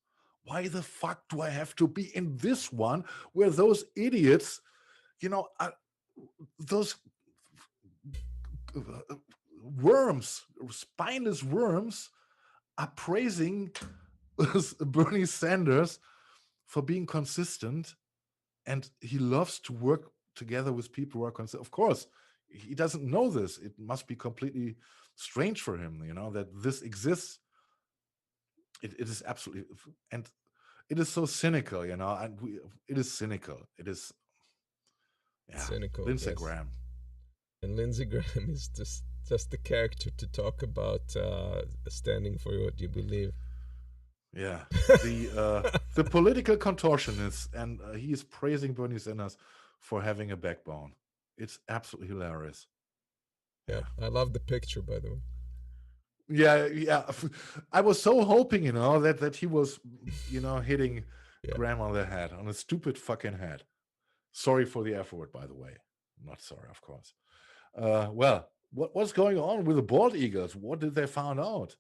why the fuck do I have to be in this one where those idiots, those worms, spineless worms, are praising Bernie Sanders for being consistent, and he loves to work together with people who are consistent. Of course, he doesn't know this. It must be completely strange for him, that this exists. It is absolutely, and it is so cynical, and it is cynical. It is, yeah, Cynical. Lindsey Yes. Graham. And Lindsey Graham is just the character to talk about standing for what you believe. Yeah, the political contortionist, and he is praising Bernie Sanders for having a backbone. It's absolutely hilarious. Yeah, I love the picture, by the way. Yeah. I was so hoping, that he was, hitting Yeah. Graham on the head, on a stupid fucking head. Sorry for the F word, by the way. Not sorry, of course. Well, what's going on with the bald eagles? What did they find out?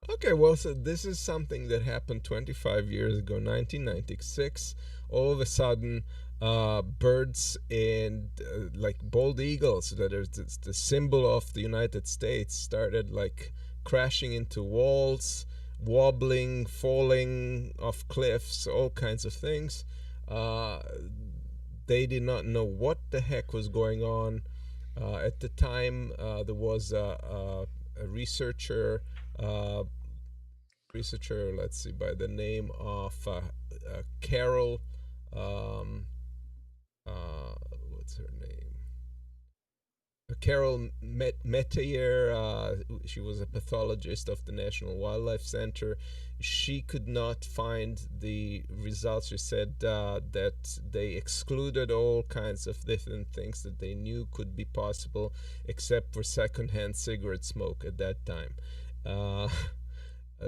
Okay, well, so this is something that happened 25 years ago, 1996. All of a sudden, birds and like bald eagles, that is the symbol of the United States, started like crashing into walls, wobbling, falling off cliffs, all kinds of things. Uh, they did not know what the heck was going on. At the time, there was a uh, researcher, let's see, by the name of Carol, um, what's her name? Carol Metier. She was a pathologist of the National Wildlife Center. She could not find the results. She said that they excluded all kinds of different things that they knew could be possible, except for secondhand cigarette smoke at that time. Uh,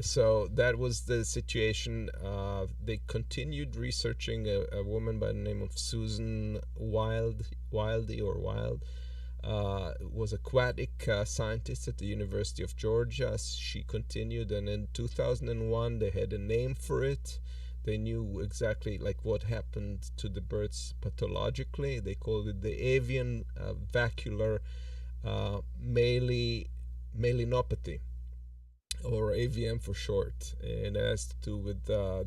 so that was the situation. They continued researching a woman by the name of Susan Wild, was aquatic scientist at the University of Georgia. She continued, and in 2001 they had a name for it. They knew exactly like what happened to the birds pathologically. They called it the avian vacuolar melinopathy, or AVM for short, and it has to do with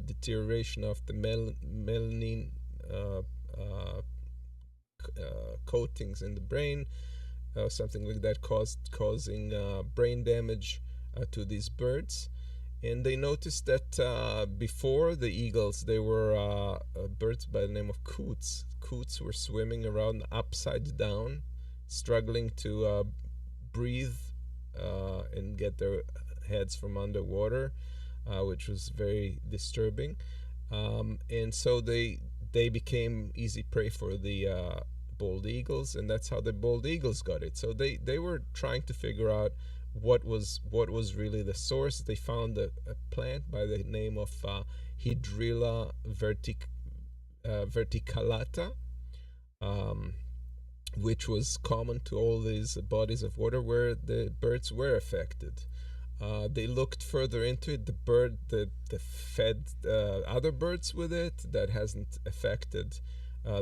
deterioration of the melanin uh, uh, coatings in the brain, something like that, causing brain damage to these birds. And they noticed that before the eagles, there were birds by the name of coots. Coots were swimming around upside down, struggling to breathe and get their heads from underwater, which was very disturbing. And so they became easy prey for the bald eagles, and that's how the bald eagles got it. So they were trying to figure out what was really the source. They found a plant by the name of Hydrilla verticillata, which was common to all these bodies of water where the birds were affected. They looked further into it. The bird that fed other birds with it, that hasn't affected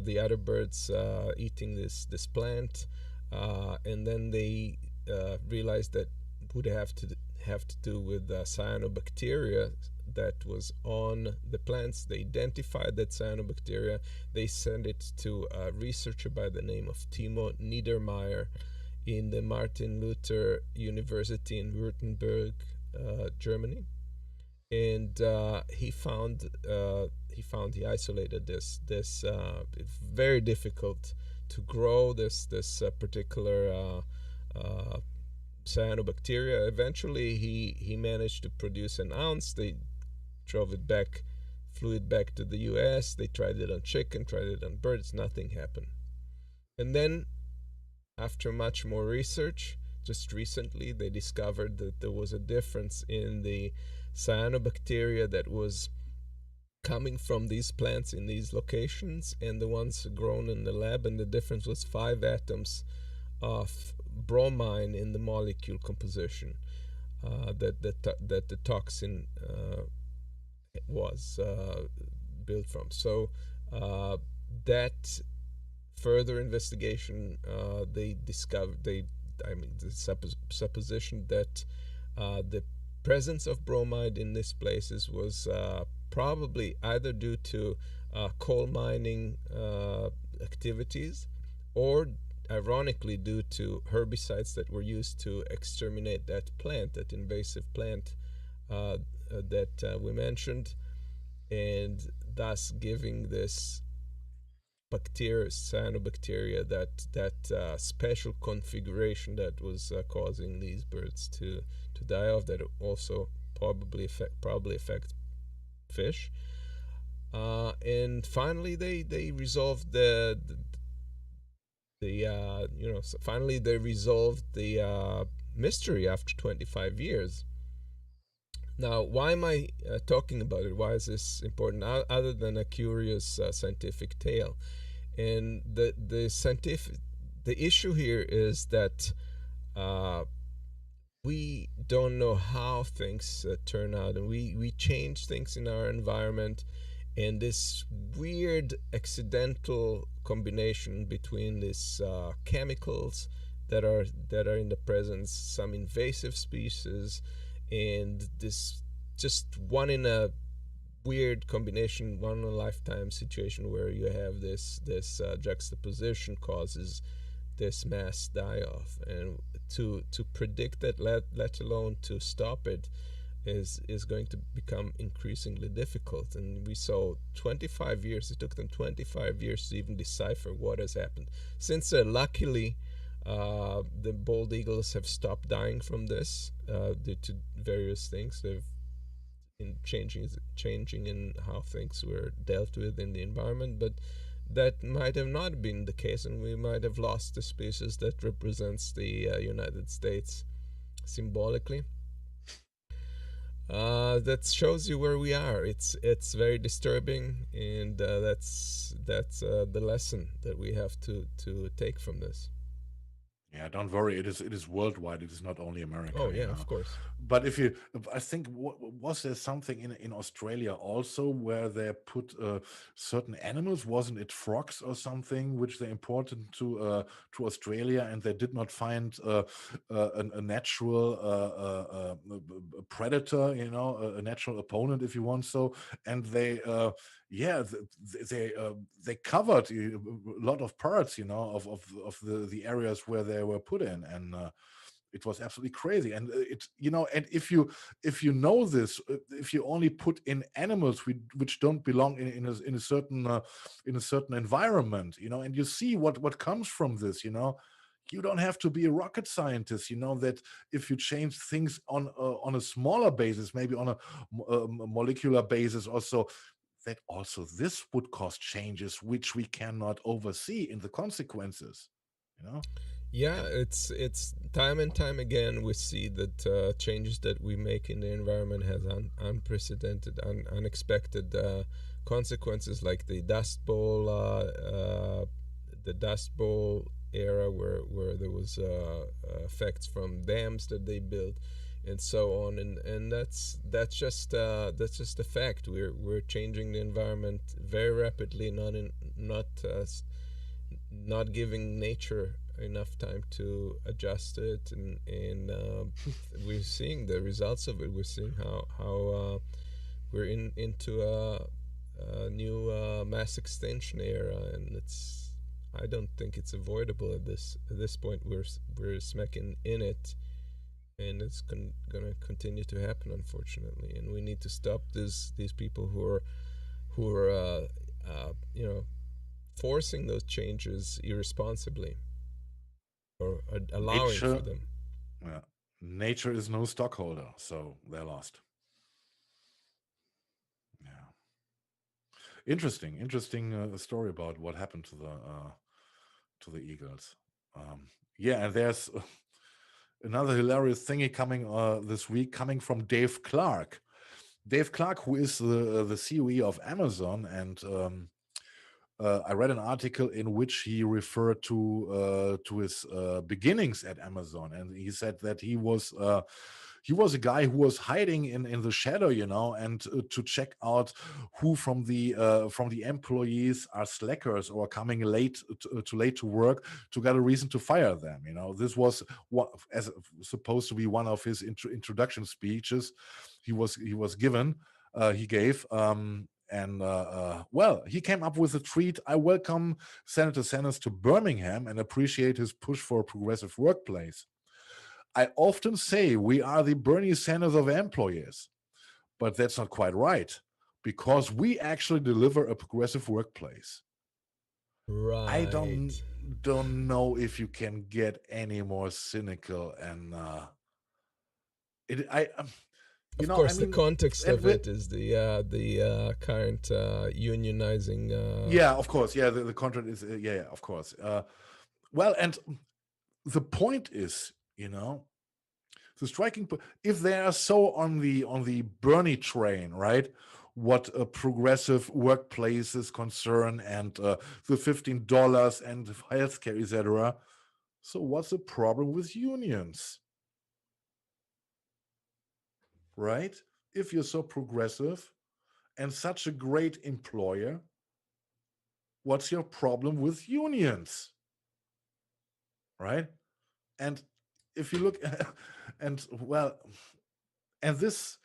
the other birds eating this plant, and then they realized that would have to do with cyanobacteria that was on the plants. They identified that cyanobacteria. They sent it to a researcher by the name of Timo Niedermeyer in the Martin Luther University in Württemberg, Germany, and he isolated this very difficult to grow this particular cyanobacteria. Eventually, he managed to produce an ounce. They flew it back to the U.S. They tried it on chicken, tried it on birds. Nothing happened. And then, after much more research, just recently they discovered that there was a difference in the cyanobacteria that was coming from these plants in these locations and the ones grown in the lab, and the difference was 5 atoms of bromine in the molecule composition that the toxin was built from. So that further investigation, they discovered the supposition that the presence of bromide in these places was probably either due to coal mining activities, or ironically due to herbicides that were used to exterminate that invasive plant that we mentioned, and thus giving this cyanobacteria that special configuration that was causing these birds to die off, that also probably affect fish. And finally they resolved finally they resolved the mystery after 25 years. Now, why am I talking about it? Why is this important, other than a curious scientific tale? And the issue here is that we don't know how things turn out, and we change things in our environment, and this weird accidental combination between these chemicals that are in the presence, some invasive species, and this just one in a weird combination, one in a lifetime situation where you have this juxtaposition causes this mass die off, and to predict that, let alone to stop it, is going to become increasingly difficult. And we saw 25 years. It took them 25 years to even decipher what has happened. Since luckily, the bald eagles have stopped dying from this due to various things. They've in changing in how things were dealt with in the environment, but that might have not been the case, and we might have lost the species that represents the United States symbolically. That shows you where we are. It's very disturbing, and that's the lesson that we have to take from this. Yeah, don't worry. It is worldwide. It is not only America. Oh yeah, of course. But I think, was there something in Australia also where they put certain animals? Wasn't it frogs or something, which they imported to Australia, and they did not find a natural predator, a natural opponent, if you want so, and they yeah, they covered a lot of parts, of the areas where they were put in, and it was absolutely crazy. And and if you know this, if you only put in animals which don't belong in a certain environment, and you see what comes from this, you don't have to be a rocket scientist, that if you change things on a smaller basis, maybe on a molecular basis also, that also this would cause changes which we cannot oversee in the consequences, Yeah, and it's time and time again we see that changes that we make in the environment has unprecedented, unexpected consequences, like the Dust Bowl era, where there was effects from dams that they built, and so on, and that's just a fact. We're changing the environment very rapidly, not giving nature enough time to adjust it, and we're seeing the results of it. We're seeing how we're into a new mass extinction era, and I don't think it's avoidable at this point. We're smacking in it, and it's gonna continue to happen, unfortunately. And we need to stop these people who are forcing those changes irresponsibly, or allowing for them. Yeah, nature is no stockholder, so they're lost. Yeah, interesting story about what happened to the eagles. Yeah, and there's another hilarious thingy coming this week, coming from Dave Clark. Dave Clark, who is the CEO of Amazon, and I read an article in which he referred to his beginnings at Amazon, and he said that he was a guy who was hiding in the shadow, and to check out who from the employees are slackers or coming too late to work, to get a reason to fire them. This was what as supposed to be one of his introduction speeches he gave. And well, he came up with a tweet: "I welcome Senator Sanders to Birmingham and appreciate his push for a progressive workplace. I often say we are the Bernie Sanders of employers, but that's not quite right, because we actually deliver a progressive workplace." Right. I don't know if you can get any more cynical, and Of course, the context of it is the current unionizing. Yeah, of course. Yeah, the contract is yeah, of course. Well, and the point is, the striking if they are so on the Bernie train, right? What a progressive workplaces concern, and the $15 and healthcare, etc. So what's the problem with unions? right? If you're so progressive and such a great employer, what's your problem with unions, right? And if you look, and well, and this,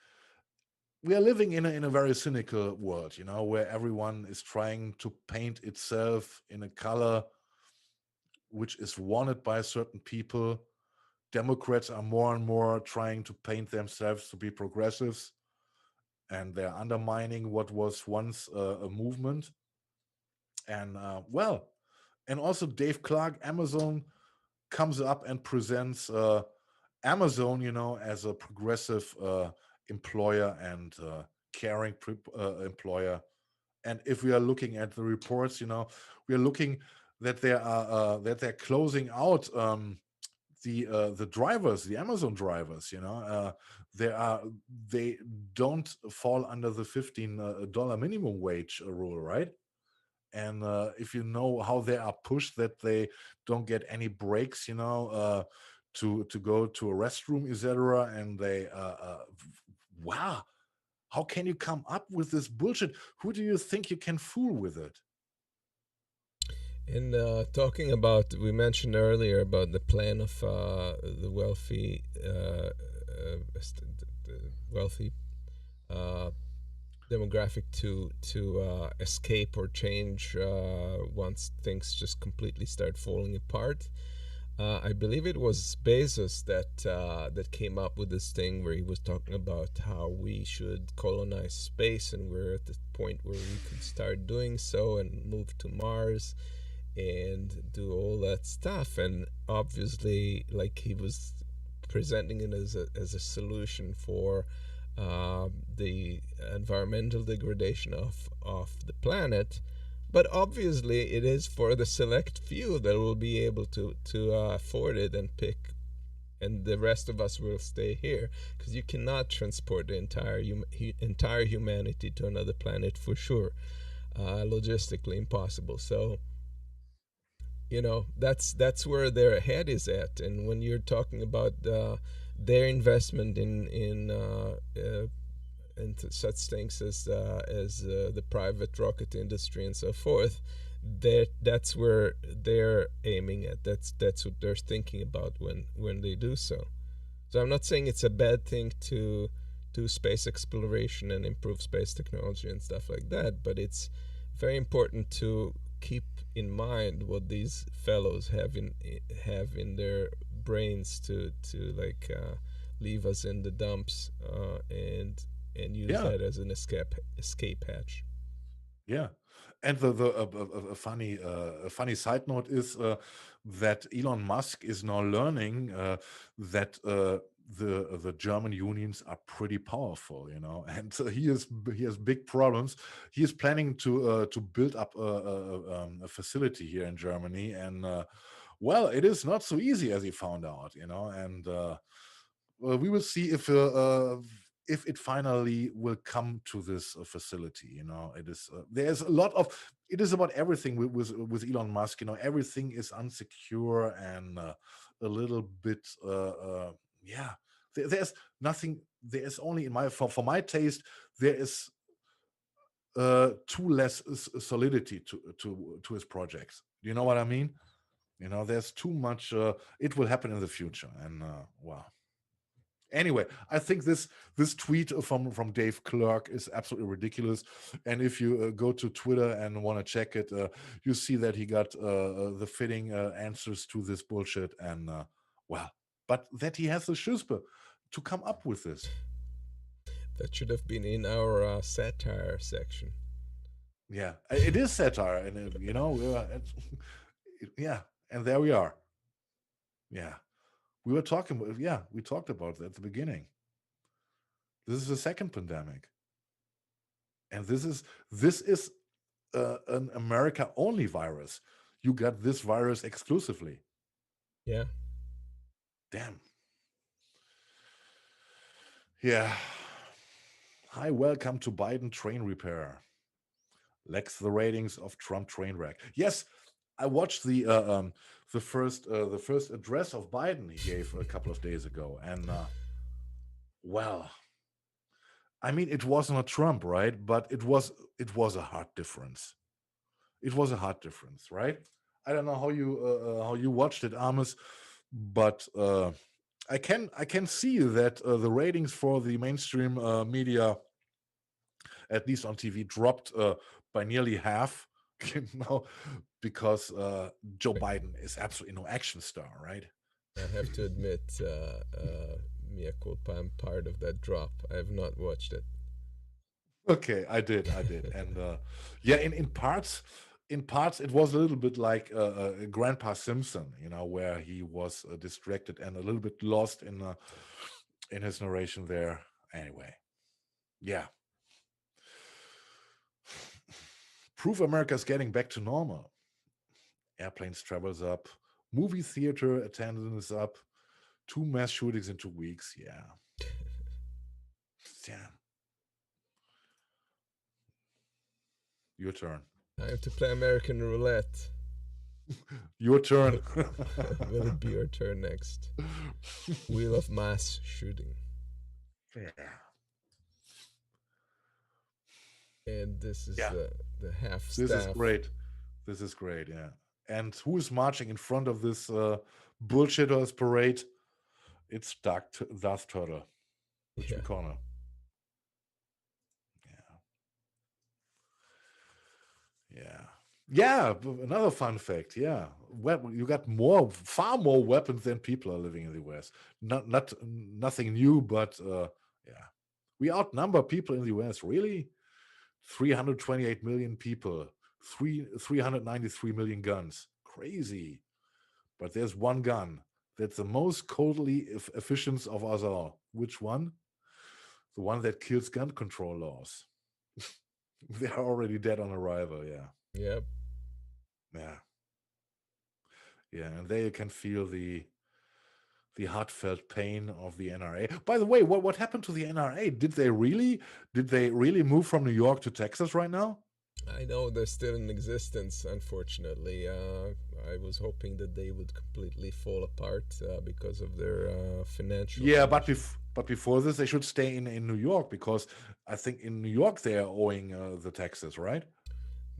we are living in a very cynical world, where everyone is trying to paint itself in a color which is wanted by certain people. Democrats are more and more trying to paint themselves to be progressives, and they're undermining what was once a movement. And and also Dave Clark, Amazon, comes up and presents Amazon, as a progressive employer and caring employer. And if we are looking at the reports, we are looking that they're closing out the drivers, the Amazon drivers. They are they don't fall under the $15 minimum wage rule, right? And if you know how they are pushed, that they don't get any breaks, to go to a restroom, etc. And they wow, how can you come up with this bullshit? Who do you think you can fool with it? And talking about, we mentioned earlier about the plan of the wealthy, the wealthy uh, demographic to escape or change once things just completely start falling apart. I believe it was Bezos that came up with this thing where he was talking about how we should colonize space, and we're at the point where we could start doing so and move to Mars and do all that stuff. And obviously, like, he was presenting it as a solution for the environmental degradation of the planet. But obviously, it is for the select few that will be able to afford it and pick, and the rest of us will stay here, because you cannot transport the entire humanity to another planet for sure. Logistically impossible. So that's where their head is at. And when you're talking about their investment in such things as the private rocket industry and so forth, that's where they're aiming at. That's what they're thinking about when they do so. So I'm not saying it's a bad thing to do space exploration and improve space technology and stuff like that, but it's very important to keep in mind what these fellows have in their brains to leave us in the dumps, and use Yeah, that as an escape hatch. yeah. And a funny side note is that Elon Musk is now learning that the German unions are pretty powerful, and he has big problems. He is planning to build up a facility here in Germany, and well, it is not so easy as he found out, and we will see if it finally will come to this facility. It is there's a lot of it is about everything with Elon Musk. Everything is unsecure and a little bit yeah. There's nothing. There's only in my for my taste there is too less solidity to his projects. Do you know what I mean? There's too much. It will happen in the future, and wow. Anyway, I think this tweet from Dave Clark is absolutely ridiculous. And if you go to Twitter and want to check it, you see that he got the fitting answers to this bullshit. And well, but that he has the chutzpah to come up with this. That should have been in our satire section. Yeah, it is satire, and yeah, and there we are. Yeah, we were talking. Yeah, we talked about that at the beginning. This is the second pandemic, and this is an America only virus. You got this virus exclusively. Yeah. Damn. Yeah. Hi, welcome to Biden train repair. Lacks the ratings of Trump train wreck. Yes, I watched the first address of Biden he gave a couple of days ago, and well, I mean, it was not Trump, right? But it was a hard difference. It was a hard difference, right? I don't know how you watched it, Amos, but I can see that the ratings for the mainstream media, at least on TV, dropped by nearly half. Because Joe Biden is absolutely no action star, right? I have to admit, mea culpa, I'm part of that drop. I have not watched it. Okay, I did, and yeah, in parts, it was a little bit like Grandpa Simpson, where he was distracted and a little bit lost in his narration there. Anyway, yeah, proof America's getting back to normal. Airplanes travels up, movie theater attendance is up, 2 mass shootings in 2 weeks. Yeah, damn. Your turn. I have to play American roulette. Your turn. Will it be your turn next? Wheel of mass shooting. Yeah. And this is Yeah. the half This is staff. great. This is great, yeah. And who is marching in front of this bullshitters parade? It's Darth Turtle, Mitch Yeah. McConnell. Yeah. Yeah, another fun fact. Yeah, you got far more weapons than people are living in the US. Nothing new, but yeah, we outnumber people in the US. Really, 328 million people, 393 million guns. Crazy. But there's one gun that's the most coldly efficient of us all. Which one? The one that kills gun control laws. They're already dead on arrival. Yeah. Yep. Yeah. Yeah. And there you can feel the heartfelt pain of the NRA. By the way, what happened to the NRA? Did they really move from New York to Texas right now? I know they're still in existence, unfortunately. I was hoping that they would completely fall apart because of their financial. Yeah, but before this, they should stay in New York, because I think in New York they are owing the taxes, right?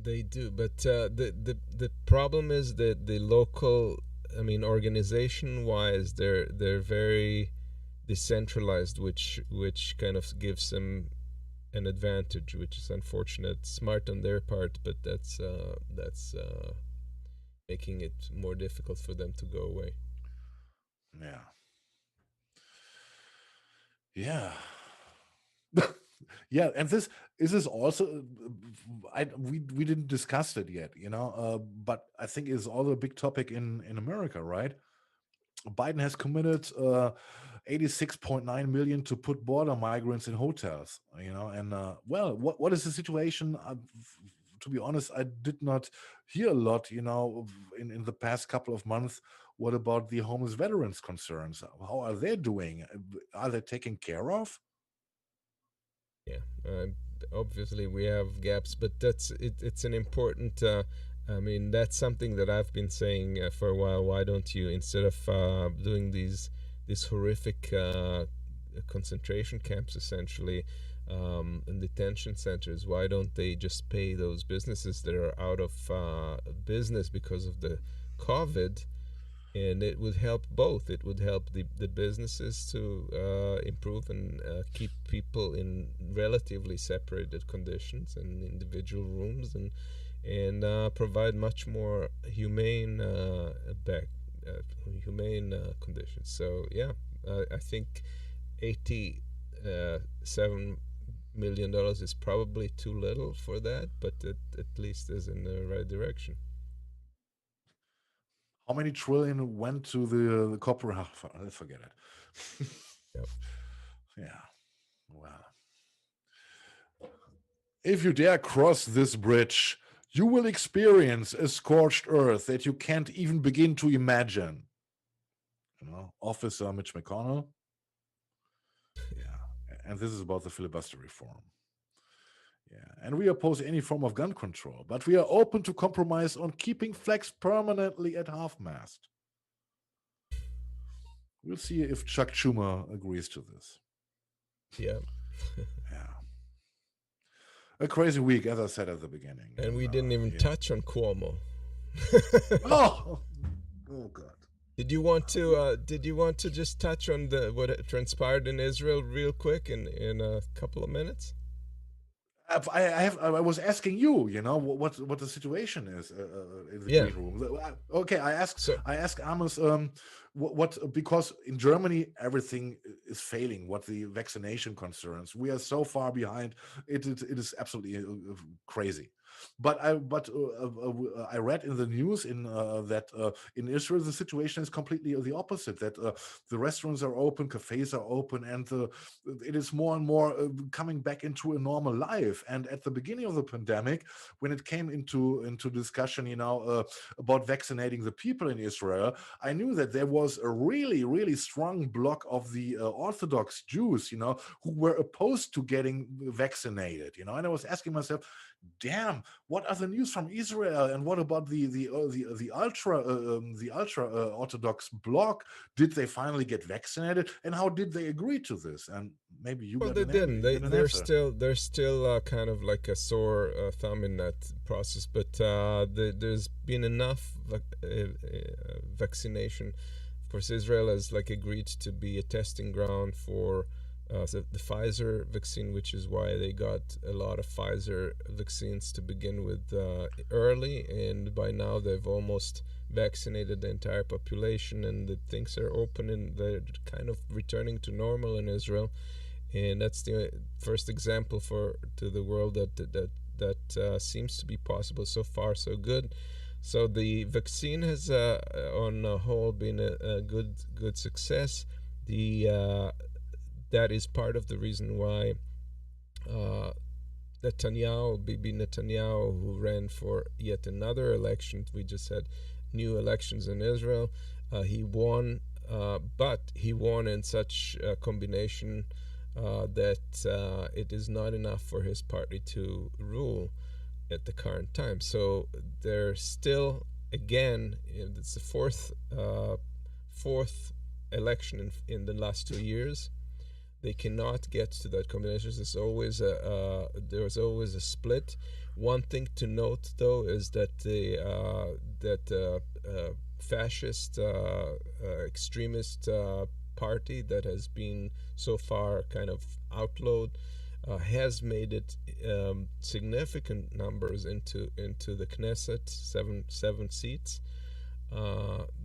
They do, but the problem is that the local, I mean, organization-wise, they're very decentralized, which kind of gives them an advantage, which is unfortunate. Smart on their part, but that's making it more difficult for them to go away. Yeah. Yeah. Yeah, and this is also we didn't discuss it yet, but I think it's also a big topic in America, right? Biden has committed 86.9 million to put border migrants in hotels, and well, what is the situation? To be honest, I did not hear a lot, in the past couple of months. What about the homeless veterans concerns? How are they doing? Are they taken care of? Yeah, obviously we have gaps, but it's an important. I mean, that's something that I've been saying for a while. Why don't you, instead of doing these horrific concentration camps, essentially, and detention centers, why don't they just pay those businesses that are out of business because of the COVID? And it would help both. It would help the businesses to improve and keep people in relatively separated conditions and individual rooms, and provide much more humane conditions. So yeah, I think $87 million is probably too little for that, but it at least is in the right direction. How many trillion went to the corporate? Let's forget it. Yep. Yeah. Well, if you dare cross this bridge, you will experience a scorched earth that you can't even begin to imagine. Officer Mitch McConnell. Yeah. And this is about the filibuster reform. Yeah. And we oppose any form of gun control, but we are open to compromise on keeping flags permanently at half-mast. We'll see if Chuck Schumer agrees to this. Yeah. Yeah. A crazy week, as I said at the beginning. And we didn't even touch on Cuomo. Oh, oh God. Did you want to just touch on what transpired in Israel real quick in a couple of minutes? I was asking you, what the situation is in the green room. Okay, I asked Amos, what because in Germany everything is failing. What the vaccination concerns, we are so far behind. It is absolutely crazy. But I read in the news that in Israel the situation is completely the opposite. That the restaurants are open, cafes are open, and it is more and more coming back into a normal life. And at the beginning of the pandemic, when it came into discussion, about vaccinating the people in Israel, I knew that there was a really, really strong block of the Orthodox Jews, who were opposed to getting vaccinated, and I was asking myself, damn, what are the news from Israel, and what about the ultra Orthodox bloc? Did they finally get vaccinated, and how did they agree to this? And maybe you Well, got they an, didn't. they're still Kind of like a sore thumb in that process. But there's been enough vaccination. Of course, Israel has agreed to be a testing ground for the Pfizer vaccine, which is why they got a lot of Pfizer vaccines to begin with early, and by now they've almost vaccinated the entire population, and the things are open and they're kind of returning to normal in Israel. And that's the first example to the world that seems to be possible. So far, so good. So the vaccine has, on the whole, been a good success. That is part of the reason why Bibi Netanyahu, who ran for yet another election, we just had new elections in Israel, he won, but he won in such a combination that it is not enough for his party to rule at the current time. So they're still, again, it's the fourth election in the last 2 years. They cannot get to that combination. There's always a split. One thing to note, though, is that the fascist extremist party that has been so far kind of outlawed has made it significant numbers into the Knesset, seven seats,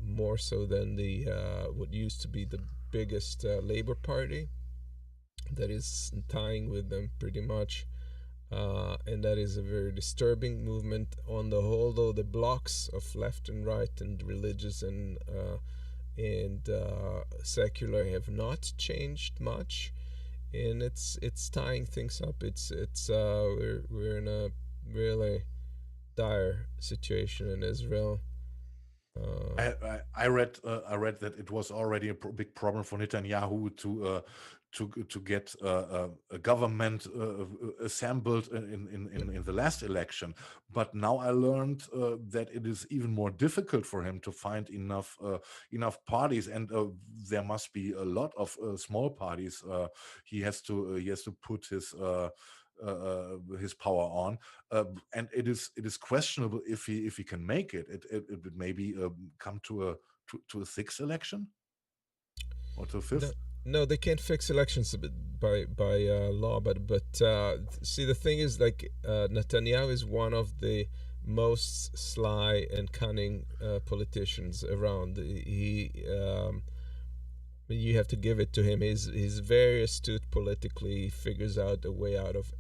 more so than the what used to be the biggest Labor Party. That is tying with them pretty much, and that is a very disturbing movement on the whole. Though the blocks of left and right and religious and secular have not changed much, and it's tying things up. We're in a really dire situation in Israel. I read that it was already a big problem for Netanyahu to get a government assembled in the last election. But now I learned that it is even more difficult for him to find enough parties, and there must be a lot of small parties. He has to put his power on, and it is questionable if he can make it. It would maybe come to a sixth election or to a fifth. No, they can't fix elections by law, but see, the thing is, Netanyahu is one of the most sly and cunning politicians around. You have to give it to him. He's very astute politically. He figures out a way out of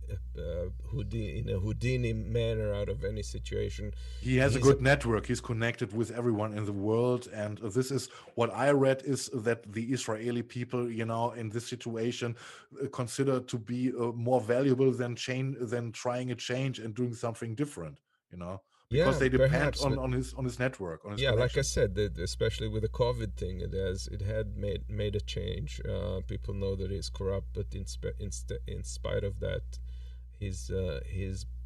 in a Houdini manner out of any situation. He has a good network. He's connected with everyone in the world, and this is what I read, is that the Israeli people, in this situation, consider to be more valuable than trying a change and doing something different. Because they depend on his network, on his connection. Like I said, especially with the COVID thing, it had made a change. People know that he's corrupt, but in spite of that, his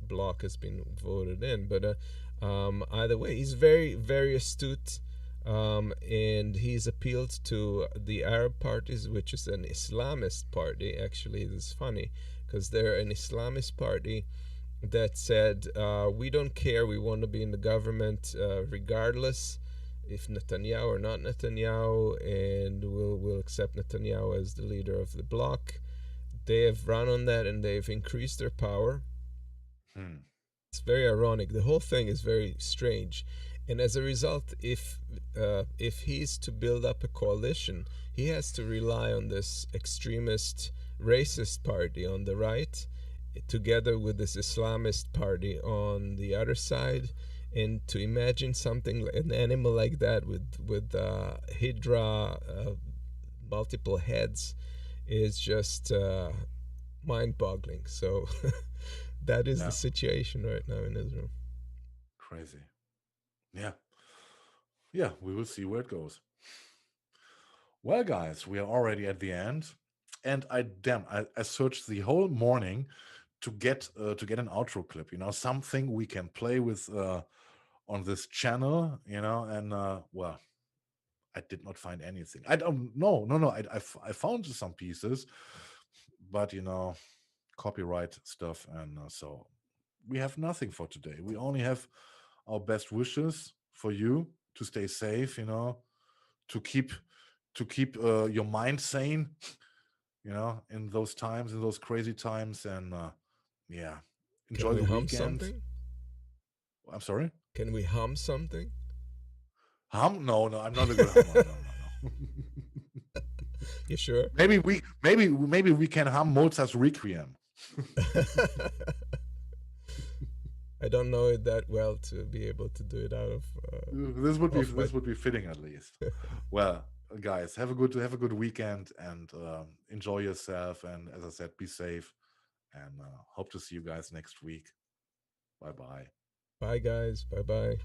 block has been voted in. But either way, he's very, very astute. And he's appealed to the Arab parties, which is an Islamist party. Actually, it's funny because they're an Islamist party that said, we don't care, we want to be in the government regardless if Netanyahu or not Netanyahu, and we'll accept Netanyahu as the leader of the bloc. They have run on that and they've increased their power. It's very ironic. The whole thing is very strange. And as a result, if he's to build up a coalition, he has to rely on this extremist, racist party on the right, together with this Islamist party on the other side. And to imagine something, an animal like that with hydra, multiple heads, is just mind-boggling. So that is the situation right now in Israel. Crazy. Yeah. Yeah, we will see where it goes. Well, guys, we are already at the end, and I searched the whole morning to get an outro clip. Something we can play with on this channel. And well, I did not find anything. I don't. No. I found some pieces, but copyright stuff, and so we have nothing for today. We only have our best wishes for you to stay safe. To keep your mind sane. In those times, in those crazy times, and yeah, enjoy the weekend. Something? I'm sorry. Can we hum something? Hum? No, I'm not a good hummer. No. You sure? Maybe we can hum Mozart's Requiem. I don't know it that well to be able to do it out of. This would be fitting at least. Well, guys, have a good weekend and enjoy yourself. And as I said, be safe. And hope to see you guys next week. Bye bye. Bye, guys. Bye bye.